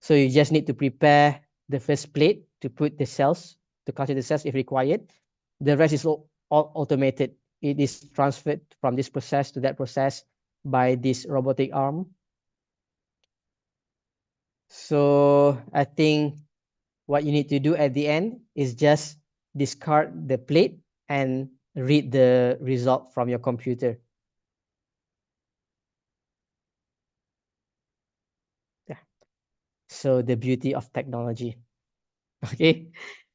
So you just need to prepare the first plate to put the cells, to culture the cells if required. The rest is all automated. It is transferred from this process to that process by this robotic arm. So I think what you need to do at the end is just discard the plate and read the result from your computer. Yeah. So the beauty of technology. Okay.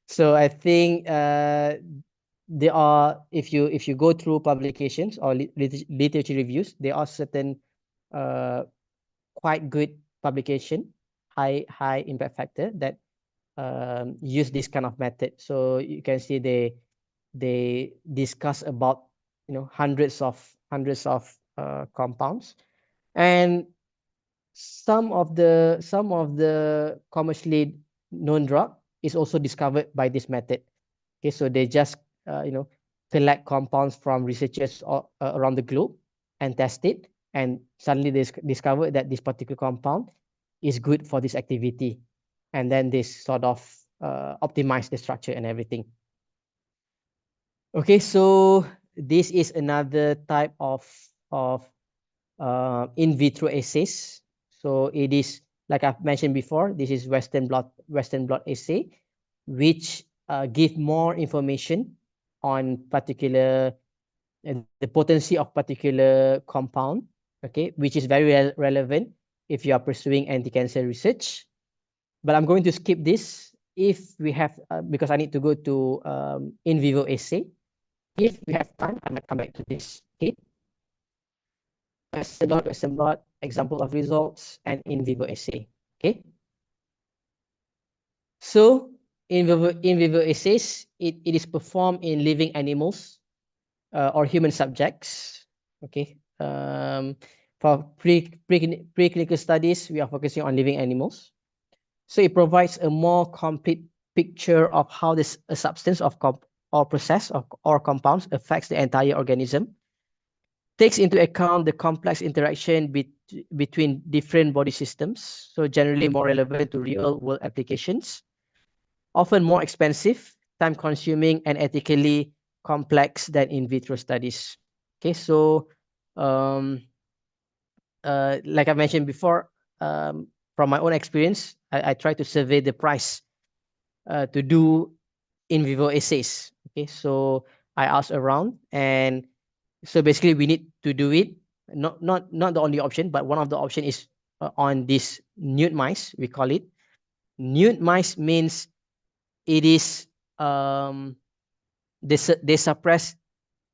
So I think there are, if you go through publications or literature reviews, there are certain quite good publication, high impact factor that use this kind of method. So you can see they discuss about hundreds of compounds, and some of the commercially known drug is also discovered by this method. Okay, so they just collect compounds from researchers around the globe and test it, and suddenly they discover that this particular compound is good for this activity, and then they sort of optimize the structure and everything. Okay, so this is another type of in vitro assays. So it is, like I've mentioned before, this is Western blot assay, which give more information on particular the potency of particular compound, okay, which is very relevant if you are pursuing anti-cancer research. But I'm going to skip this if we have because I need to go to in vivo assay. If we have time, I might come back to this. Okay. Western blot, example of results, and in vivo assay. Okay. So in vivo assays, it is performed in living animals or human subjects. Okay. For preclinical studies, we are focusing on living animals. So it provides a more complete picture of how a substance or process or compounds affects the entire organism. Takes into account the complex interaction between different body systems, so generally more relevant to real-world applications. Often more expensive, time-consuming, and ethically complex than in vitro studies. Okay, so like I mentioned before, from my own experience, I try to survey the price to do in vivo assays. Okay, so I asked around, and so basically we need to do it. Not the only option, but one of the option is on this nude mice. We call it nude mice means it is they suppress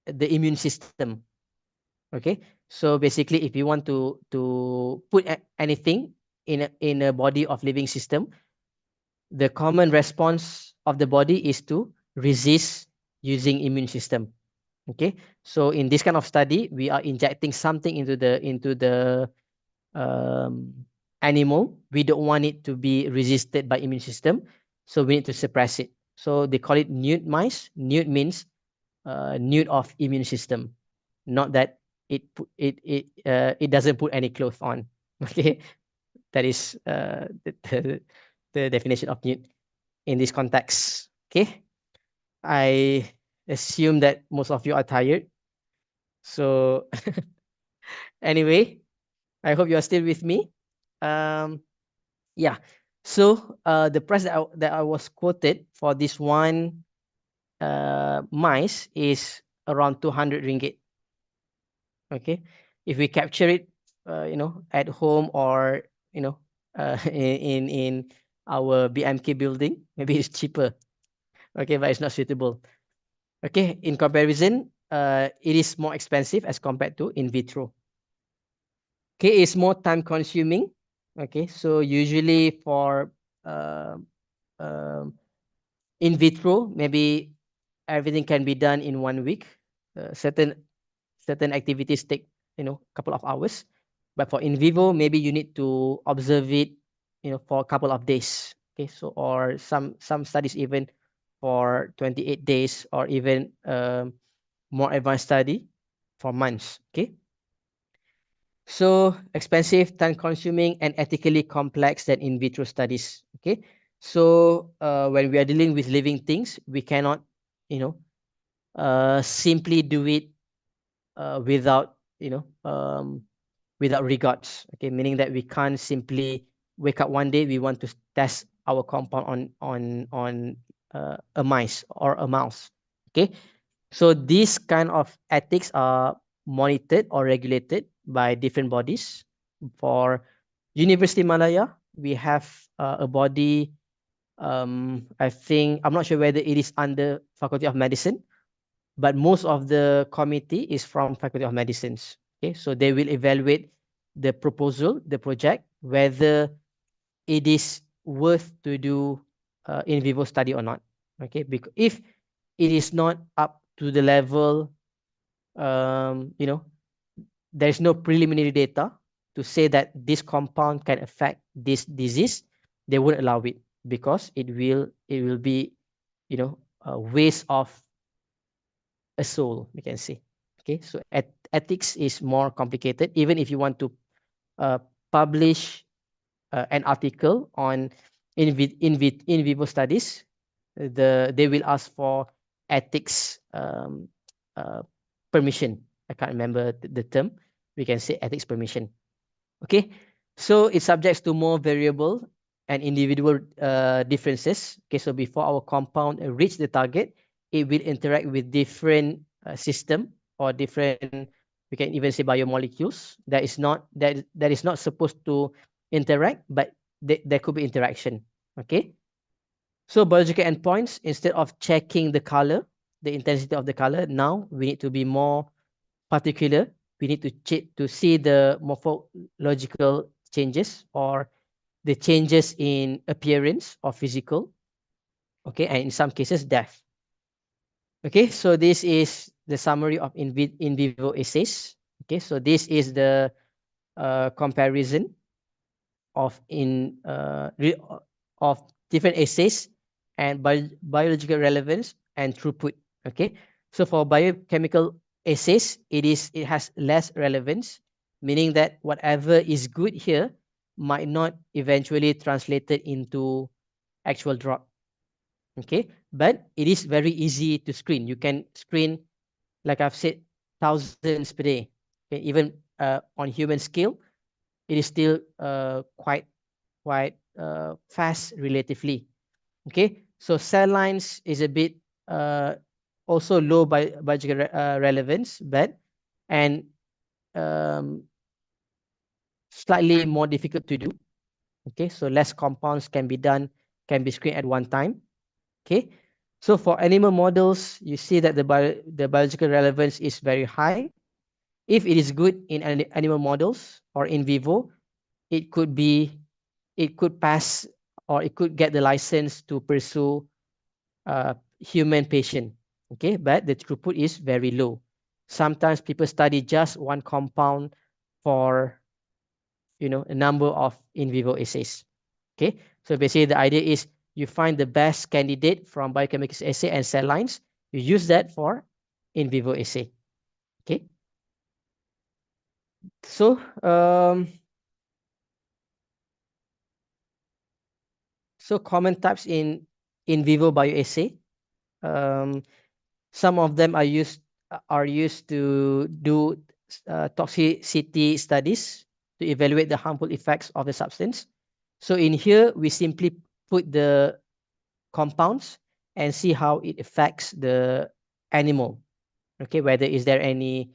the immune system. Okay, so basically if you want to put anything in a body of living system, the common response of the body is to resist using immune system. Okay, so in this kind of study we are injecting something into the animal. We don't want it to be resisted by immune system, so we need to suppress it. So they call it nude mice. Nude means nude of immune system, not that it doesn't put any clothes on. Okay, that is the definition of nude in this context. Okay, I assume that most of you are tired. So anyway, I hope you are still with me. Yeah. So the price that I was quoted for this one mice is around 200 ringgit. Okay, if we capture it, at home or in our BMK building, maybe it's cheaper. Okay, but it's not suitable. Okay, in comparison, it is more expensive as compared to in vitro. Okay, it's more time consuming. Okay, so usually for uh, um, in vitro, maybe everything can be done in 1 week. Certain activities take a couple of hours, but for in vivo, maybe you need to observe it, for a couple of days. Okay, so or some studies even for 28 days or even more advanced study for months. Okay. So expensive, time consuming, and ethically complex than in vitro studies. Okay. So when we are dealing with living things, we cannot, simply do it without, without regards. Okay. Meaning that we can't simply wake up one day, we want to test our compound on a mice or a mouse. Okay. So these kind of ethics are monitored or regulated by different bodies. For University Malaya, we have a body. I think I'm not sure whether it is under Faculty of Medicine, but most of the committee is from Faculty of Medicines. Okay, so they will evaluate the proposal, the project, whether it is worth to do in vivo study or not. Okay, because if it is not up to the level, there is no preliminary data to say that this compound can affect this disease, they won't allow it because it will be, a waste of a soul, we can say. Okay, so ethics is more complicated. Even if you want to publish an article on in vivo studies, they will ask for ethics permission. I can't remember the term. We can say ethics permission. Okay, so it subjects to more variable and individual differences. Okay, so before our compound reach the target, it will interact with different system or different, we can even say biomolecules that is not supposed to interact, but there could be interaction. Okay, so biological endpoints, instead of checking the color, the intensity of the color, now we need to be more particular. We need to to see the morphological changes or the changes in appearance or physical. Okay, and in some cases, death. Okay, so this is the summary of in vivo assays. Okay, so this is the comparison of of different assays and biological relevance and throughput. Okay, so for biochemical assays, it has less relevance, meaning that whatever is good here might not eventually translated into actual drug. Okay, but it is very easy to screen. You can screen, like I've said, thousands per day. Okay? Even on human scale, it is still quite fast relatively. Okay, so cell lines is a bit also low biological relevance, but and slightly more difficult to do. Okay, so less compounds can be done, can be screened at one time. Okay, so for animal models, you see that the biological relevance is very high. If it is good in animal models or in vivo, it could pass, or it could get the license to pursue human patient. Okay, but the throughput is very low. Sometimes people study just one compound for a number of in vivo assays. Okay, so basically the idea is you find the best candidate from biochemical assay and cell lines, you use that for in vivo assay. Okay, so common types in vivo bioassay, some of them are used to do toxicity studies to evaluate the harmful effects of the substance. So in here we simply put the compounds and see how it affects the animal. Okay, whether is there any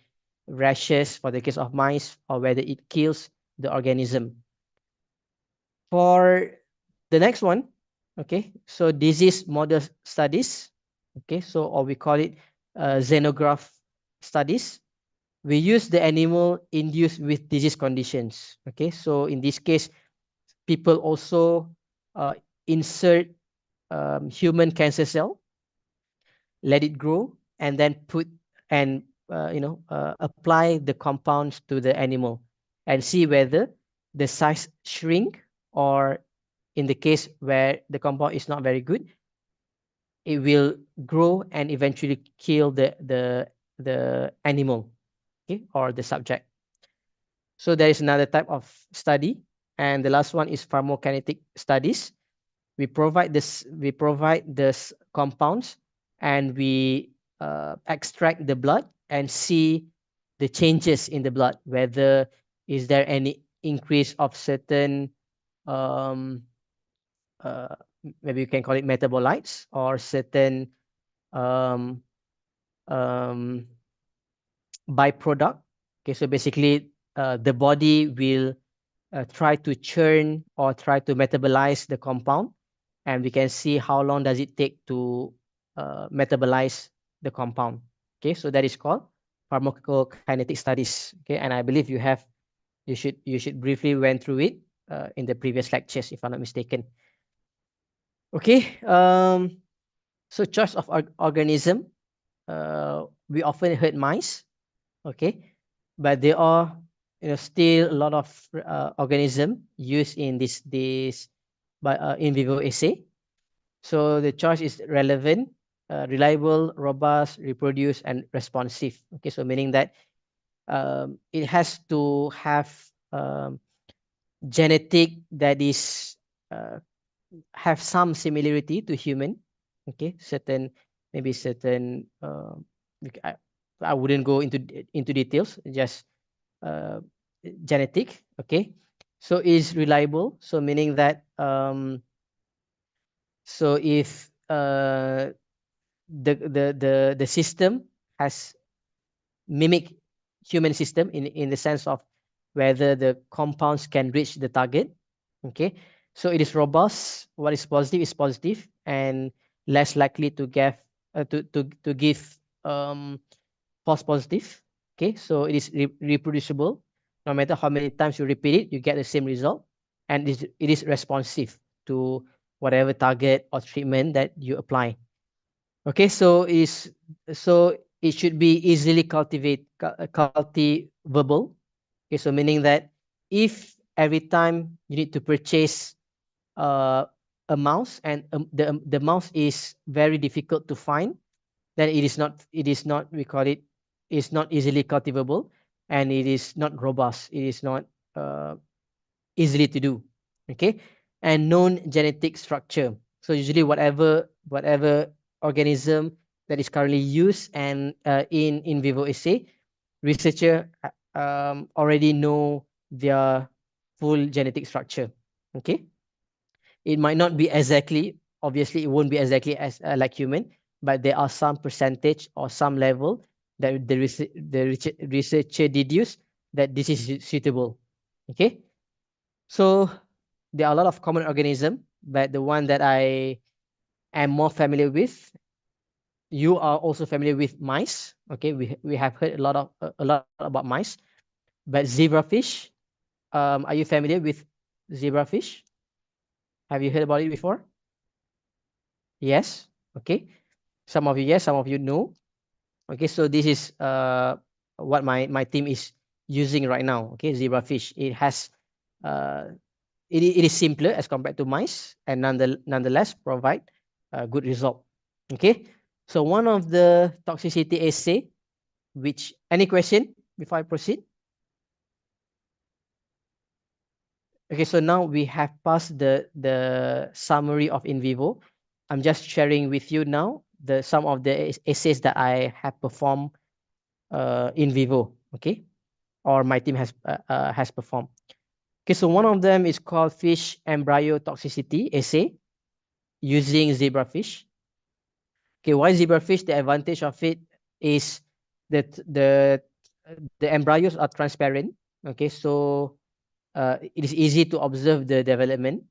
rashes for the case of mice, or whether it kills the organism. For the next one, okay, so disease model studies, okay, so or we call it xenograph studies. We use the animal induced with disease conditions. Okay, so in this case, people also insert human cancer cell, let it grow, and then put and apply the compounds to the animal and see whether the size shrink, or in the case where the compound is not very good, it will grow and eventually kill the animal, okay, or the subject. So there is another type of study, and the last one is pharmacokinetic studies. We provide this compounds, and we extract the blood and see the changes in the blood, whether is there any increase of certain um, uh, maybe you can call it metabolites, or certain um, um, byproduct. Okay, so basically the body will try to churn or try to metabolize the compound, and we can see how long does it take to metabolize the compound. Okay, so that is called pharmacokinetic studies. Okay, and I believe you should briefly went through it in the previous lectures, if I'm not mistaken. Okay, so choice of organism. We often heard mice. Okay, but there are still a lot of organism used in this in vivo assay. So the choice is relevant, reliable, robust, reproduce, and responsive. Okay, so meaning that it has to have genetic that is have some similarity to human. Okay, maybe certain I, I wouldn't go into details, just uh, genetic. Okay, so is reliable, so meaning that so if the system has mimic human system in the sense of whether the compounds can reach the target. Okay, so it is robust. What is positive, and less likely to give false positive. Okay, so it is reproducible. No matter how many times you repeat it, you get the same result, and it is responsive to whatever target or treatment that you apply. Okay, so it should be easily cultivable. Okay, so meaning that if every time you need to purchase uh, a mouse, and the mouse is very difficult to find, then it is not we call it is not easily cultivable, and it is not robust. It is not uh, easily to do. Okay, and known genetic structure. So usually whatever organism that is currently used and in vivo assay, researcher already know their full genetic structure. Okay, It might not be exactly, obviously, it won't be exactly as like human, but there are some percentage or some level that the researcher deduce that this is suitable. Okay, so there are a lot of common organism, but the one that I am more familiar with, you are also familiar with mice. Okay, we have heard a lot about mice, but zebrafish. Are you familiar with zebrafish? Have you heard about it before? Yes. Okay. Some of you yes, some of you no. Okay, so this is what my team is using right now. Okay, zebrafish. It has it is simpler as compared to mice, and nonetheless provide a good result. Okay, so one of the toxicity assay, which any question before I proceed? Okay, so now we have passed the summary of in vivo. I'm just sharing with you now some of the assays that I have performed in vivo. Okay, or my team has performed. Okay, so one of them is called fish embryo toxicity assay using zebrafish. Okay, why zebrafish? The advantage of it is that the embryos are transparent. Okay, so it is easy to observe the development.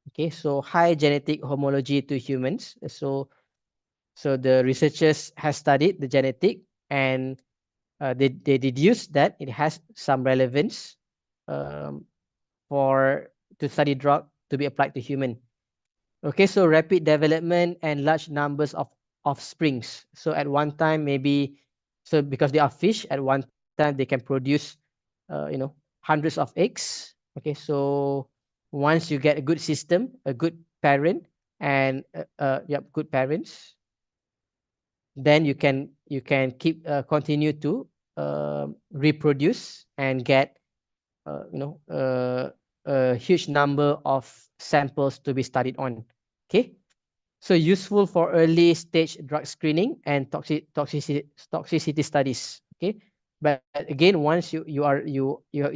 Okay, so high genetic homology to humans. So the researchers has studied the genetic, and they deduced that it has some relevance um, for to study drug to be applied to human. Okay, so rapid development and large numbers of offsprings. So at one time, maybe, so because they are fish, at one time they can produce, hundreds of eggs. Okay, so once you get a good system, a good parent, and good parents, then you can keep continue to reproduce and get uh, you know uh, a huge number of samples to be studied on. Okay, so useful for early stage drug screening and toxicity studies. Okay, but again, once you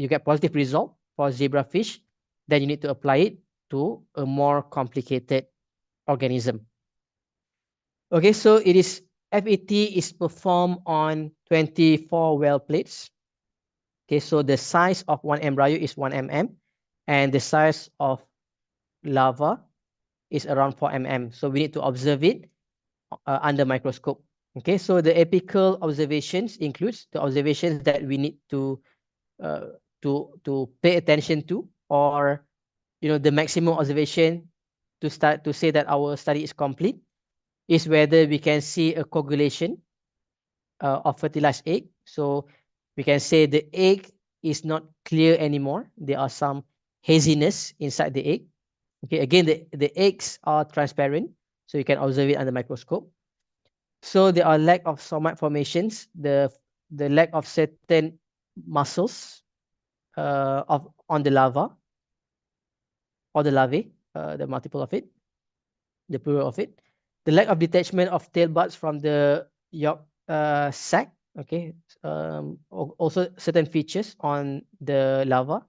get positive result for zebrafish, then you need to apply it to a more complicated organism. Okay, so it is FET is performed on 24 well plates. Okay, so the size of one embryo is 1 mm, and the size of larva is around 4 mm. So we need to observe it under microscope. Okay, so the apical observations includes the observations that we need uh, to pay attention to, or the maximum observation to start to say that our study is complete is whether we can see a coagulation of fertilized egg. So we can say the egg is not clear anymore. There are some haziness inside the egg. Okay, again, the eggs are transparent, so you can observe it under microscope. So there are lack of somite formations, the lack of certain muscles of on the larva or the larvae, the multiple of it, the plural of it. The lack of detachment of tail buds from the yolk sac. Okay, also certain features on the larva,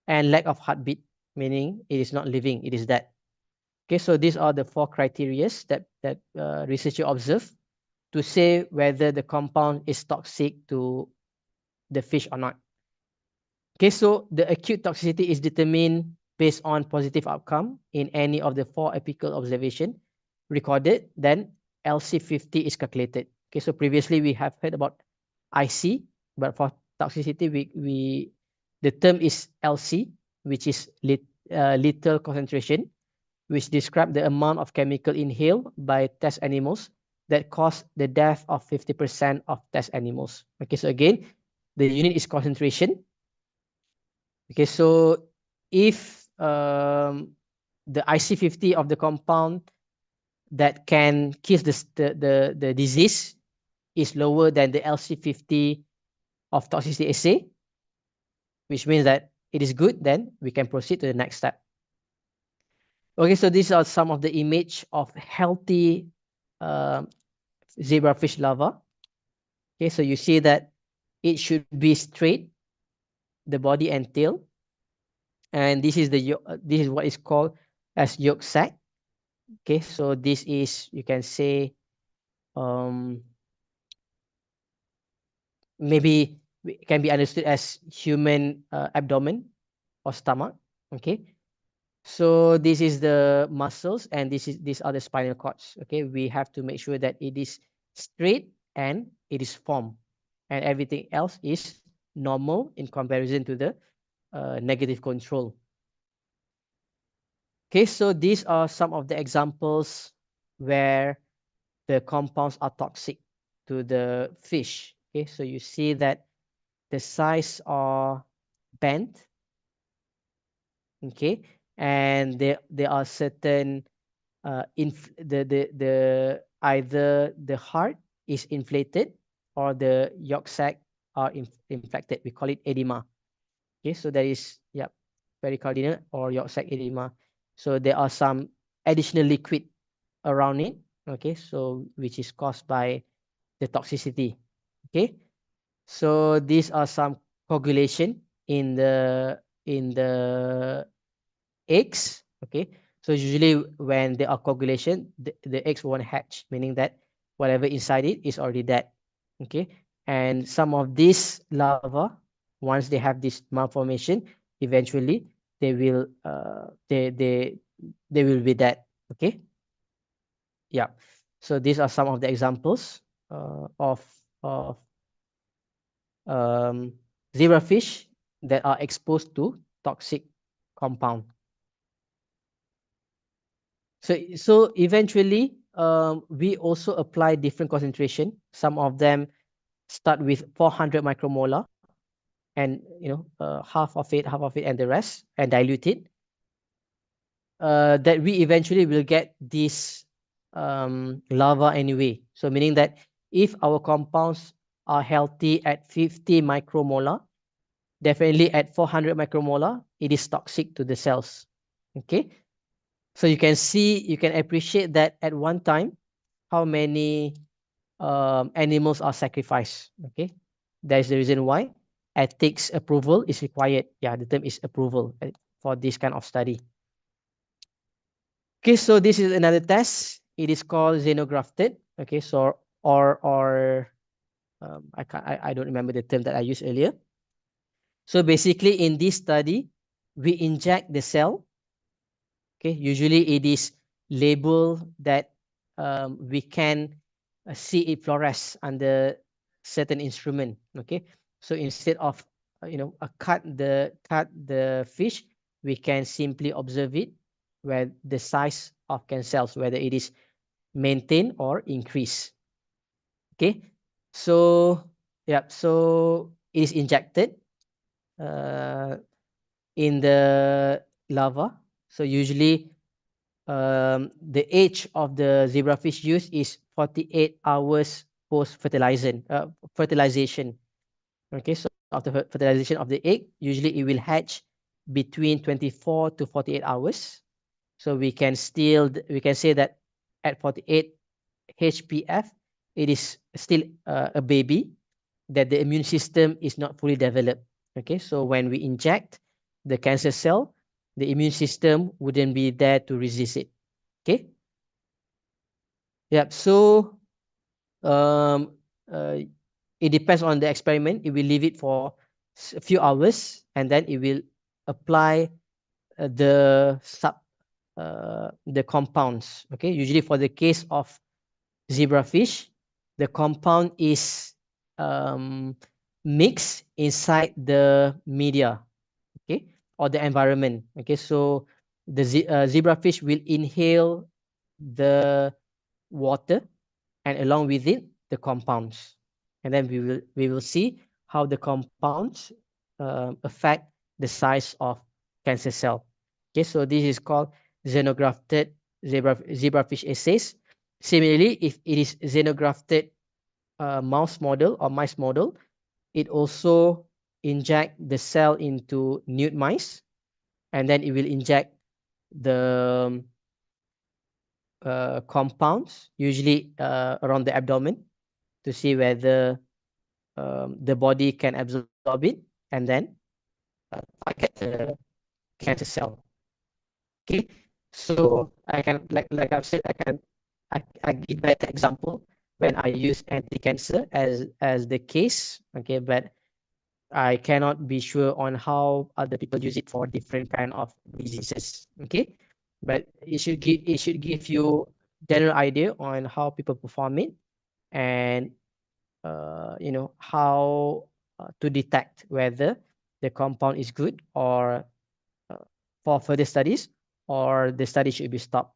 and lack of heartbeat, meaning it is not living, it is dead. Okay, so these are the 4 criteria that researcher observe to say whether the compound is toxic to the fish or not. Okay, so the acute toxicity is determined based on positive outcome in any of the 4 apical observation recorded, then LC50 is calculated. Okay, so previously we have heard about IC, but for toxicity, the term is LC, which is lethal concentration, which describe the amount of chemical inhaled by test animals that cause the death of 50% of test animals. Okay, so again, the unit is concentration. Okay, so if the IC50 of the compound that can kill the disease is lower than the LC50 of toxicity assay, which means that it is good, then we can proceed to the next step. Okay, so these are some of the image of healthy zebrafish larva. Okay, so you see that it should be straight, the body and tail, and this is what is called as yolk sac. Okay, so this is, you can say, maybe can be understood as human abdomen or stomach. Okay, so this is the muscles, and these are the spinal cords. Okay, we have to make sure that it is straight and it is formed, and everything else is normal in comparison to the negative control. Okay, so these are some of the examples where the compounds are toxic to the fish. Okay, so you see that the size are bent. Okay, and there are certain the either the heart is inflated or the yolk sac are infected. We call it edema. Okay, so there is, yeah, pericardium or yolk sac edema. So there are some additional liquid around it. Okay, so which is caused by the toxicity. Okay, so these are some coagulation in the eggs. Okay, so usually when there are coagulation, the eggs won't hatch, meaning that whatever inside it is already dead. Okay, and some of these larvae, once they have this malformation, eventually they will they will be dead. Okay, yeah. So these are some of the examples of zebrafish that are exposed to toxic compound. So eventually, we also apply different concentration. Some of them start with 400 micromolar, and half of it, and the rest, and dilute it. That we eventually will get this larva anyway. So meaning that if our compounds are healthy at 50 micromolar, definitely at 400 micromolar, it is toxic to the cells. Okay. So you can see, you can appreciate that at one time, how many animals are sacrificed. Okay, that is the reason why ethics approval is required. Yeah, the term is approval for this kind of study. Okay, so this is another test. It is called xenografted. Okay, so I don't remember the term that I used earlier. So basically, in this study, we inject the cell. Okay, usually it is labeled that we can see it fluoresce under certain instrument. Okay, so instead of cut the fish, we can simply observe it where the size of can cells, whether it is maintained or increased. Okay, so yeah, so it is injected in the larva. So usually the age of the zebrafish used is 48 hours post fertilization. Okay, so after fertilization of the egg, usually it will hatch between 24 to 48 hours. So we can say that at 48 HPF, it is still a baby, that the immune system is not fully developed. Okay, so when we inject the cancer cell, the immune system wouldn't be there to resist it. Okay. Yep. So it depends on the experiment. It will leave it for a few hours, and then it will apply the compounds. Okay. Usually for the case of zebrafish, the compound is mixed inside the media. Okay, or the environment. Okay, so the zebrafish will inhale the water, and along with it the compounds, and then we will see how the compounds affect the size of cancer cell. Okay, so this is called xenografted zebrafish assays. Similarly, if it is xenografted mouse model or mice model, it also inject the cell into nude mice, and then it will inject the compounds, usually around the abdomen, to see whether the body can absorb it, and then target the cancer cell. Okay, So I can, like I've said, I give that example when I use anti-cancer as the case, okay, but I cannot be sure on how other people use it for different kind of diseases, okay, but it should give you general idea on how people perform it, and you know how to detect whether the compound is good, or uh, for further studies, or the study should be stopped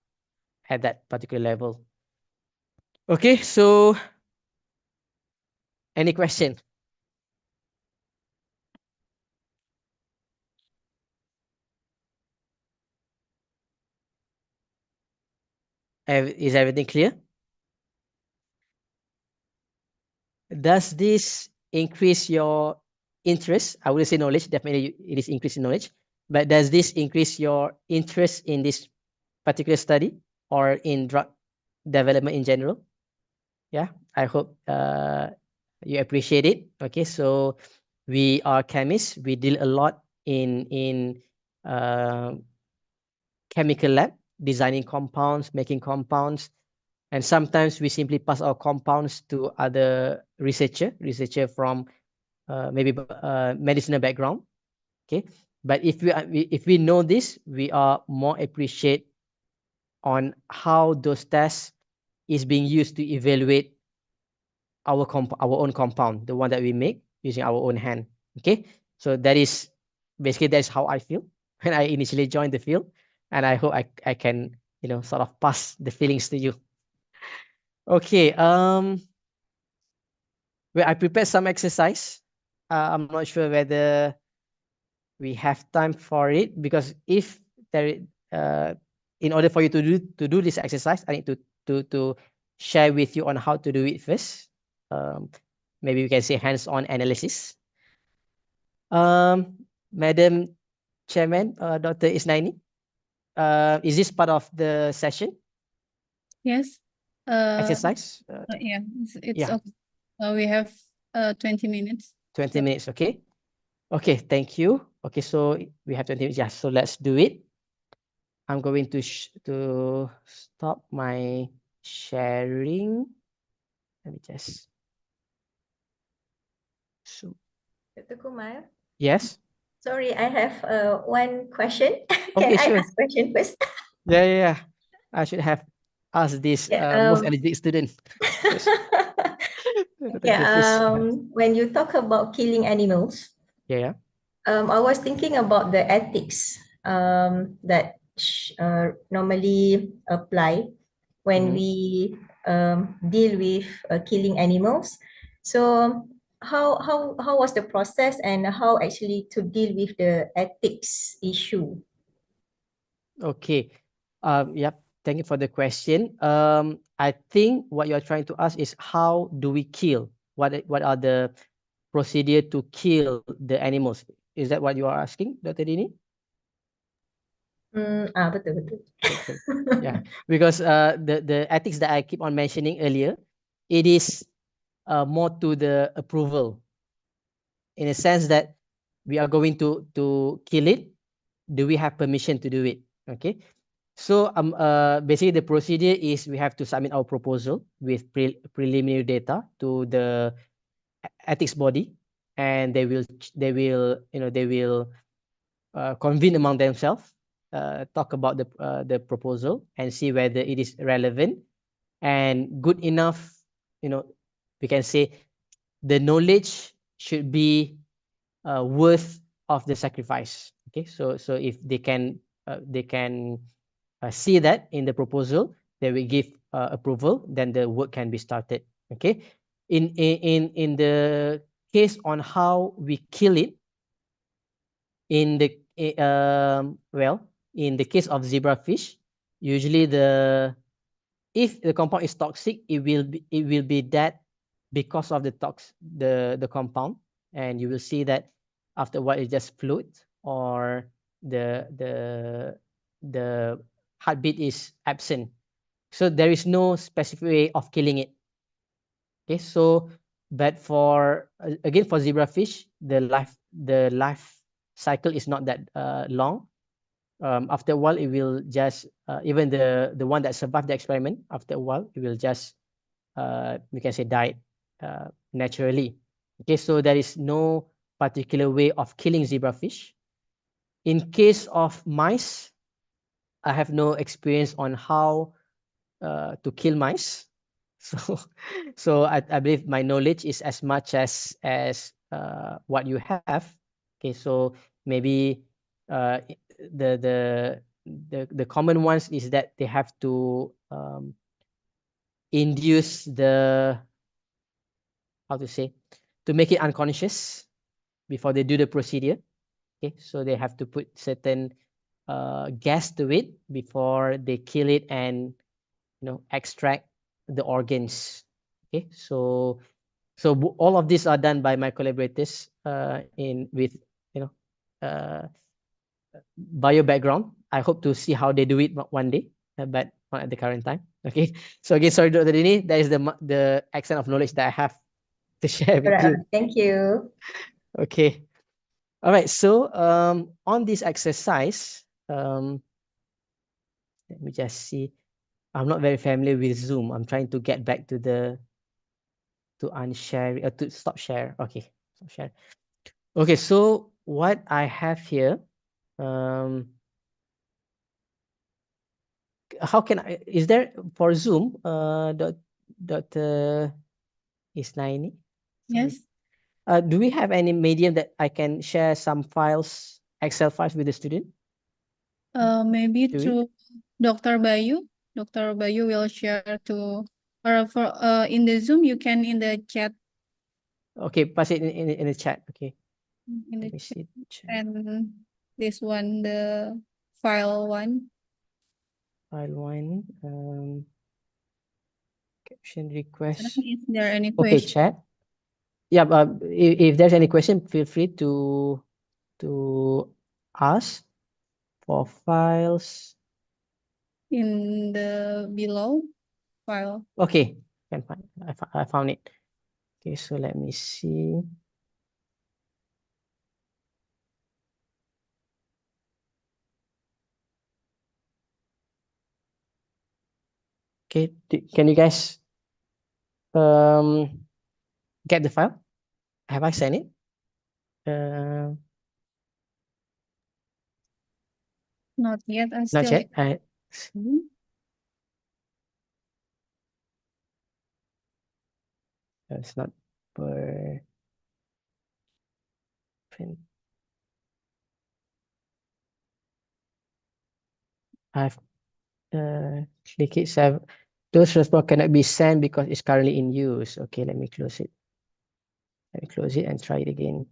at that particular level. Okay, so any question? Is everything clear? Does this increase your interest? I wouldn't say knowledge, definitely it is increasing knowledge, but does this increase your interest in this particular study or in drug development in general? Yeah, I hope you appreciate it. Okay, so we are chemists. We deal a lot in uh, chemical lab, designing compounds, making compounds, and sometimes we simply pass our compounds to other researcher from maybe medicinal background. Okay, but if we know this, we are more appreciate on how those tests is being used to evaluate our own compound, the one that we make using our own hand. Okay, so that is basically that's how I feel when I initially joined the field, and I hope I can sort of pass the feelings to you. Okay, well, I prepared some exercise. I'm not sure whether we have time for it, because if there uh, in order for you to do this exercise, I need to share with you on how to do it first. Maybe we can say hands-on analysis. Madam Chairman, Dr. Isnaini, is this part of the session Yes. exercise? Yeah, it's Yeah, okay. We have 20 minutes. 20 So, minutes, okay? Okay, thank you. Okay, so we have 20 minutes. Yeah, so let's do it. I'm going to stop my sharing. Let me just. So Dr. Kumar, yes. sorry, I have one question. Can Okay, I sure. ask question first? Yeah. I should have asked this Yeah, most energetic student first. yeah, Please. when you talk about killing animals, Yeah. I was thinking about the ethics that normally apply when Mhm. we deal with killing animals. So how was the process, and how actually to deal with the ethics issue? Okay. Yep. Thank you for the question. I think what you're trying to ask is how do we kill? What are the procedure to kill the animals? Is that what you are asking, Dr. Dini? Betul betul. Betul. Yeah, because the ethics that I keep on mentioning earlier, it is more to the approval, in a sense that we are going to kill it. Do we have permission to do it? Okay. So basically the procedure is we have to submit our proposal with preliminary data to the ethics body, and they will convene among themselves, talk about the proposal and see whether it is relevant and good enough. You know, we can say the knowledge should be worth of the sacrifice. Okay, so if they can see that in the proposal, they will give approval, then the work can be started. Okay, in the case on how we kill it, in the well, in the case of zebrafish, usually if the compound is toxic, it will be dead because of the compound, and you will see that after a while it just float, or the heartbeat is absent. So there is no specific way of killing it. Okay, so but for again, for zebrafish, the life cycle is not that long. after a while, it will just even the one that survived the experiment. After a while, it will just we can say died naturally. Okay, so there is no particular way of killing zebrafish. In case of mice, I have no experience on how to kill mice. So I believe my knowledge is as much as what you have. Okay, so maybe the common ones is that they have to induce the, how to say, to make it unconscious before they do the procedure. Okay, so they have to put certain gas to it before they kill it and extract the organs. Okay, so all of these are done by my collaborators in with uh, bio background. I hope to see how they do it one day, but not at the current time. Okay, so again, sorry, Dr. Dini, that is the extent of knowledge that I have to share with you. Thank you. Okay, all right. So on this exercise, let me just see. I'm not very familiar with Zoom. I'm trying to get back to unshare, to stop share. Okay, stop share. Okay, so what I have here, how can I, is there for Zoom, Dr. Isnaini? Yes. Do we have any medium that I can share some files, Excel files with the student? Maybe Do through Dr. Bayu. Dr. Bayu will share to, or for in the Zoom, you can in the chat. Okay, pass it in the chat. Okay. In Let the me see. And this one, the file one. File one. Caption request. Is there any Okay, question? chat. Yeah, if there's any question, feel free to ask for files. In the below file. Okay, can find. I found it. Okay, so let me see. Okay, can you guys get the file? Have I sent it? Not yet. I Not still. yet. It's not per print. I've click it. Save. Those response cannot be sent because it's currently in use. Okay, let me close it. Let me close it and try it again.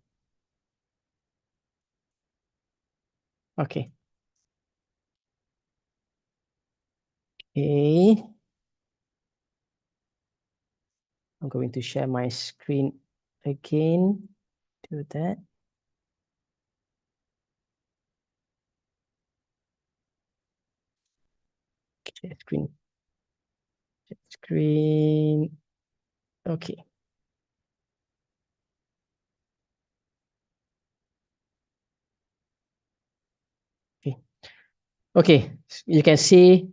Okay. Okay. I'm going to share my screen again. Do that. Share screen. Share screen. Okay. Okay. Okay. You can see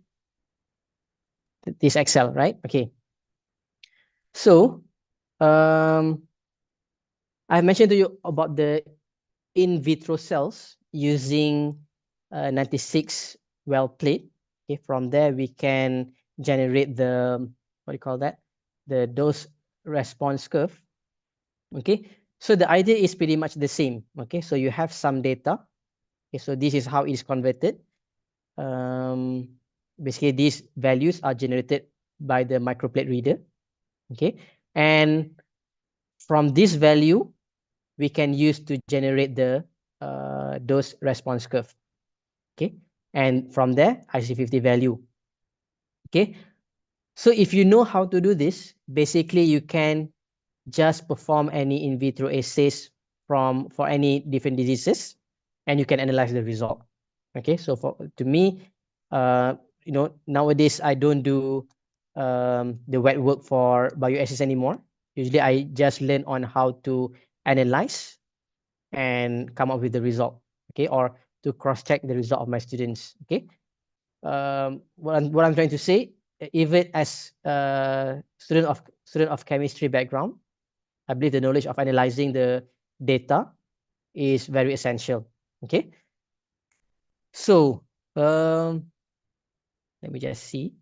this Excel, right? Okay. So, I mentioned to you about the in vitro cells using 96 well plate. Okay, from there we can generate the, what do you call that? The dose response curve. Okay, so the idea is pretty much the same. Okay, so you have some data. Okay, so this is how it is converted. Basically, these values are generated by the microplate reader. Okay, and from this value, we can use to generate the dose response curve. Okay, and from there, IC50 value. Okay, so if you know how to do this, basically you can just perform any in vitro assays for any different diseases, and you can analyze the result. Okay, so to me, nowadays I don't do the wet work for bioassays anymore. Usually I just learn on how to analyze and come up with the result. Okay, or to cross-check the result of my students. Okay. What I'm trying to say, even as a student of chemistry background, I believe the knowledge of analyzing the data is very essential. Okay. So let me just see.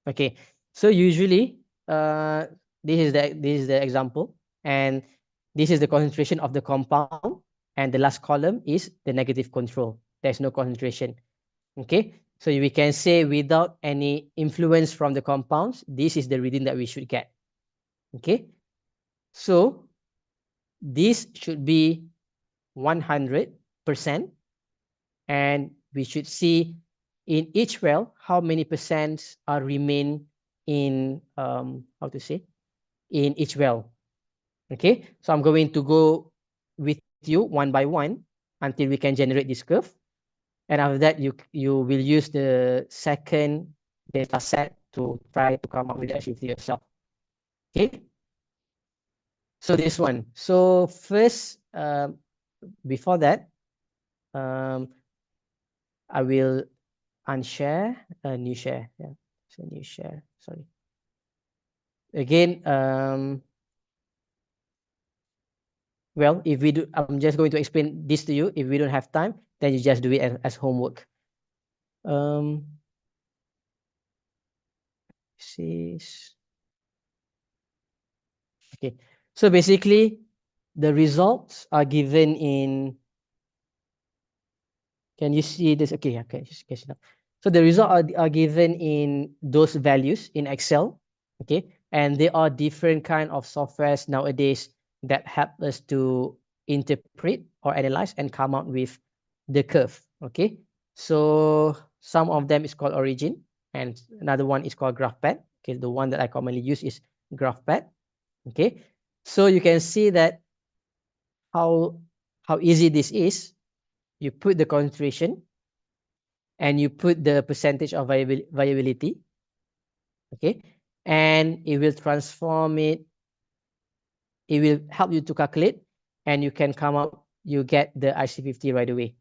Okay. So usually this is the example, and this is the concentration of the compound, and the last column is the negative control. There's no concentration. Okay. So we can say without any influence from the compounds, this is the reading that we should get. Okay. So this should be 100%, and we should see in each well how many percents are remain in how to say, in each well. Okay, so I'm going to go with you one by one until we can generate this curve, and after that you will use the second data set to try to come up with the activity yourself. Okay, so this one. So first, before that, I will unshare a new share. Yeah, so new share. Sorry. Again, well, if we do, I'm just going to explain this to you. If we don't have time, then you just do it as homework. Okay. So basically, the results are given in. Can you see this? Okay, okay, just catch it up. So the results are given in those values in Excel. Okay, and there are different kind of softwares nowadays that help us to interpret or analyze and come out with the curve. Okay, so some of them is called Origin, and another one is called GraphPad. Okay, the one that I commonly use is GraphPad. Okay, so you can see that how easy this is. You put the concentration and you put the percentage of viability. Okay, and it will transform it. It will help you to calculate, and you can come up, you get the IC50 right away.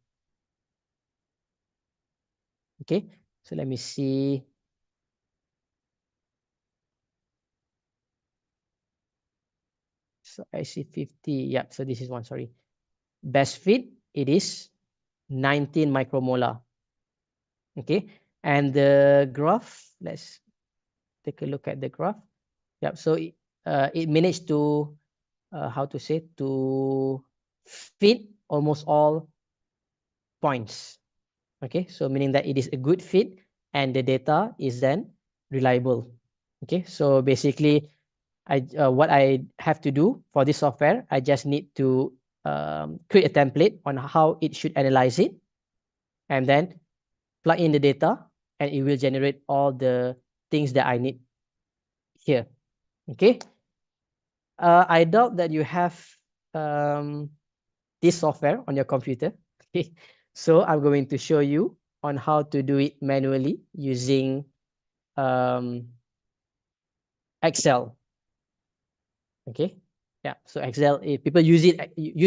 Okay, so let me see. So IC50, yeah, so this is one, sorry. Best fit, it is 19 micromolar. Okay, and the graph, let's take a look at the graph. Yeah, so it managed to, how to say, to fit almost all points. Okay, so meaning that it is a good fit and the data is then reliable. Okay, so basically, what I have to do for this software, I just need to create a template on how it should analyze it, and then plug in the data, and it will generate all the things that I need here. Okay, I doubt that you have this software on your computer. Okay, so I'm going to show you on how to do it manually using Excel. Okay, yeah, so Excel, if people use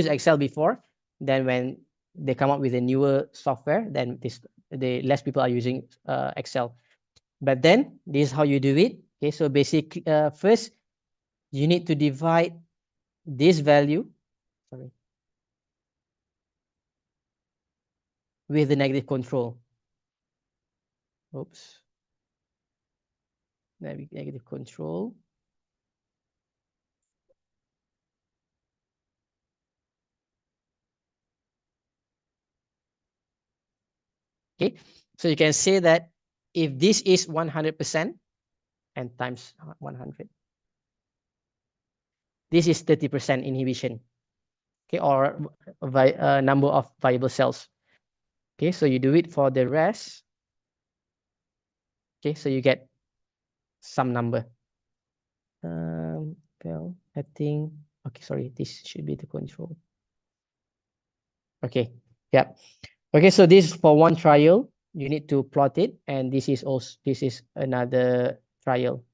Excel before, then when they come up with a newer software, then the less people are using Excel. But then this is how you do it. Okay, so basically, first you need to divide this value, sorry, with the negative control. Oops. Negative control. Okay, so you can say that if this is 100% and times 100, this is 30% inhibition. Okay, or number of viable cells. Okay, so you do it for the rest. Okay, so you get some number. Well, I think, okay, sorry, this should be the control. Okay, yeah. Okay, so this is for one trial. You need to plot it, and this is another trial.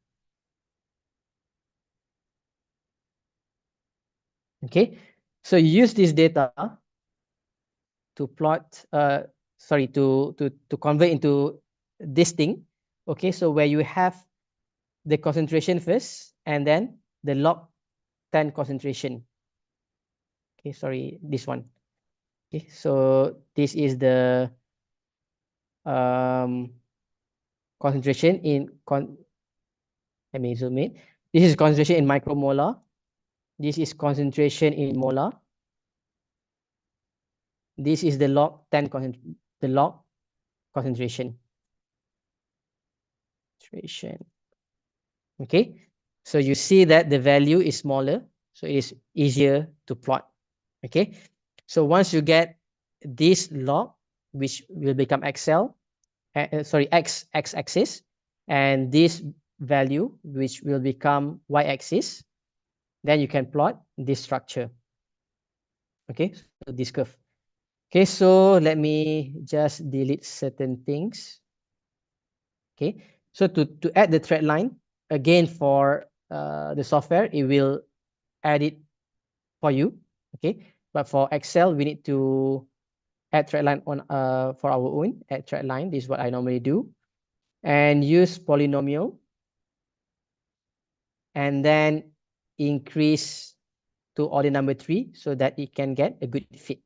Okay, so you use this data to plot, sorry, to convert into this thing. Okay, so where you have the concentration first and then the log 10 concentration. Okay, sorry, this one. Okay, so this is the concentration in let me zoom in. This is concentration in micromolar. This is concentration in molar. This is the log 10 concentration. Okay, so you see that the value is smaller, so it is easier to plot. Okay, so once you get this log, which will become XL, sorry, x-axis, and this value, which will become y-axis, then you can plot this structure. Okay, so this curve. Okay, so let me just delete certain things. Okay, so to add the thread line, again for the software, it will add it for you. Okay, but for Excel, we need to add thread line on for our own. Add thread line, this is what I normally do. And use polynomial. And then increase to order number 3 so that it can get a good fit.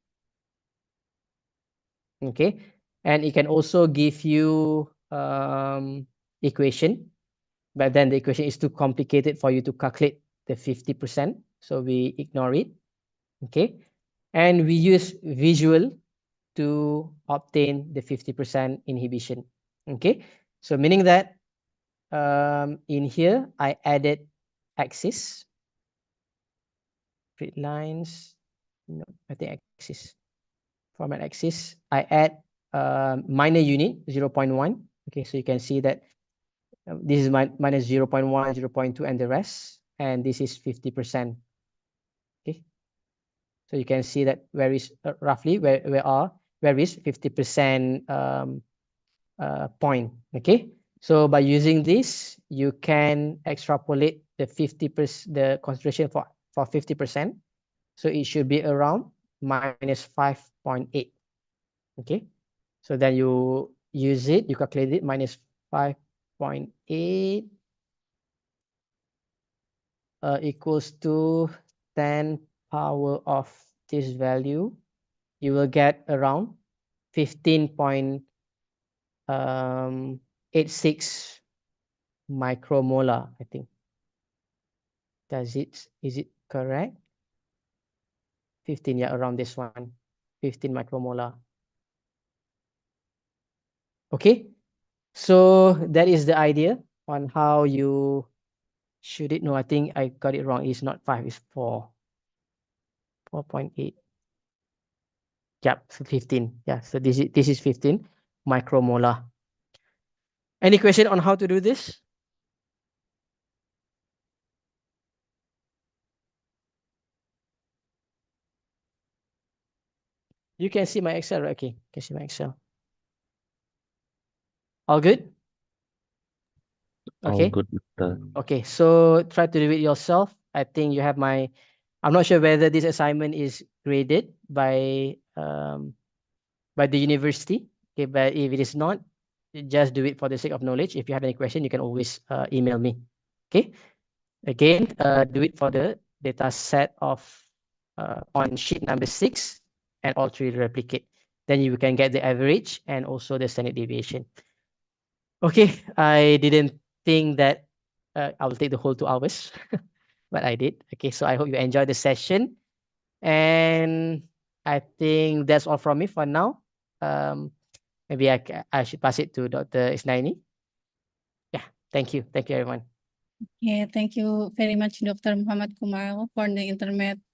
Okay, and it can also give you equation, but then the equation is too complicated for you to calculate the 50%, so we ignore it. Okay, and we use visual to obtain the 50% inhibition. Okay, so meaning that in here I added axis, straight lines, no, I think axis, format axis. I add minor unit 0.1. Okay, so you can see that this is minus 0.1, 0.2, and the rest, and this is 50%. Okay, so you can see that where is roughly where is 50% point. Okay, so by using this, you can extrapolate the 50%, the concentration for 50%. So it should be around minus 5.8. Okay, so then you use it, you calculate it, minus 5.8 equals to 10 power of this value. You will get around 15.86 micromolar, I think. Is it correct? 15, yeah, around this one, 15 micromolar. Okay, so that is the idea on how you should it. No, I think I got it wrong. It's not 5, it's 4. 4.8. Yeah, so 15. Yeah, so this is 15 micromolar. Any question on how to do this? You can see my Excel, right? Okay, you can see my Excel. All good? Okay. All good. Okay, so try to do it yourself. I think you have my, I'm not sure whether this assignment is graded by the university. Okay, but if it is not, just do it for the sake of knowledge. If you have any question, you can always email me. Okay, again, do it for the data set of on sheet number 6 and all 3 replicate. Then you can get the average and also the standard deviation. Okay, I didn't think that I will take the whole 2 hours, but I did. Okay, so I hope you enjoyed the session. And I think that's all from me for now. Maybe I should pass it to Dr. Isnaini. Yeah, thank you. Thank you, everyone. Yeah, thank you very much, Dr. Muhammad Kumail, for the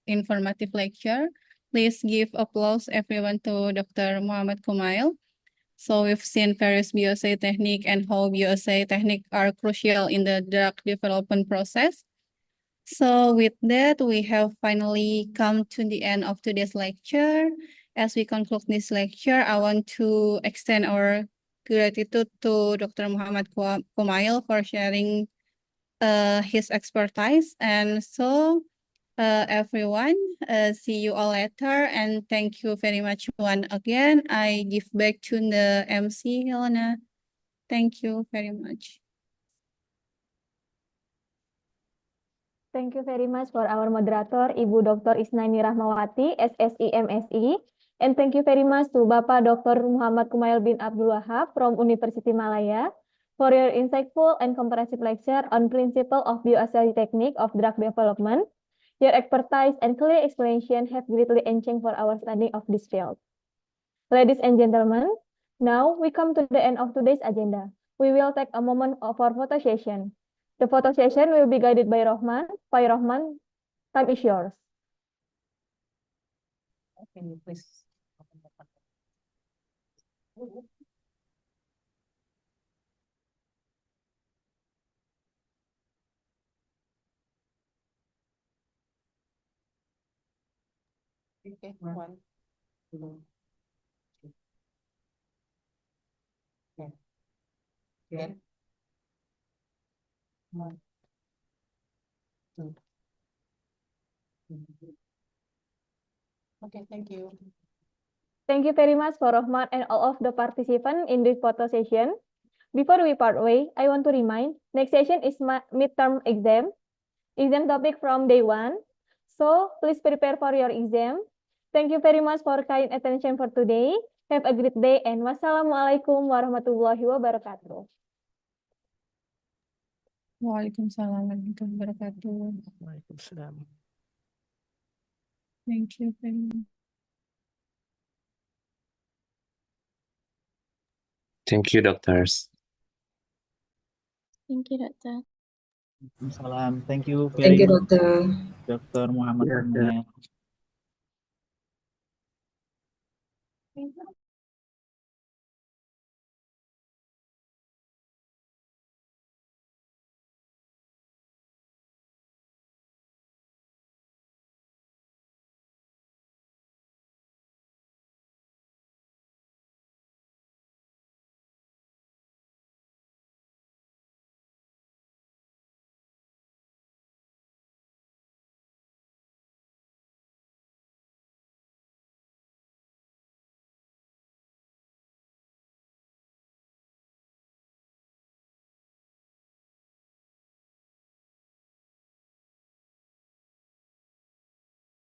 informative lecture. Please give applause, everyone, to Dr. Muhammad Kumail. So we've seen various bioassay technique and how bioassay technique are crucial in the drug development process. So with that, we have finally come to the end of today's lecture. As we conclude this lecture, I want to extend our gratitude to Dr. Muhammad Kumail for sharing his expertise. And so everyone. See you all later, and thank you very much once again. I give back to the MC, Helena. Thank you very much. Thank you very much for our moderator, Ibu Dr. Isnaini Rahmawati, SSI MSI. And thank you very much to Bapak Dr. Muhammad Kumail bin Abdul Wahab from University Malaya for your insightful and comprehensive lecture on principle of bioassay technique of drug development. Your expertise and clear explanation have greatly enhanced for our study of this field. Ladies and gentlemen, now we come to the end of today's agenda. We will take a moment for photo session. The photo session will be guided by Rohman. By Rohman, time is yours. Can you please open the button? Okay, 1, 2, 3. Okay. Again. 1, 2. Okay, thank you. Thank you very much for Rohman and all of the participants in this photo session. Before we part way, I want to remind, next session is midterm exam topic from day 1. So please prepare for your exam. Thank you very much for kind attention for today. Have a great day and wassalamualaikum warahmatullahi wabarakatuh. Waalaikumsalam warahmatullahi wabarakatuh. Waalaikumsalam. Thank you very much. Thank you, doctors. Thank you, Doctor. Salam. Thank you Thank very you, much, Doctor. Dr. Muhammad Yeah, Kumail.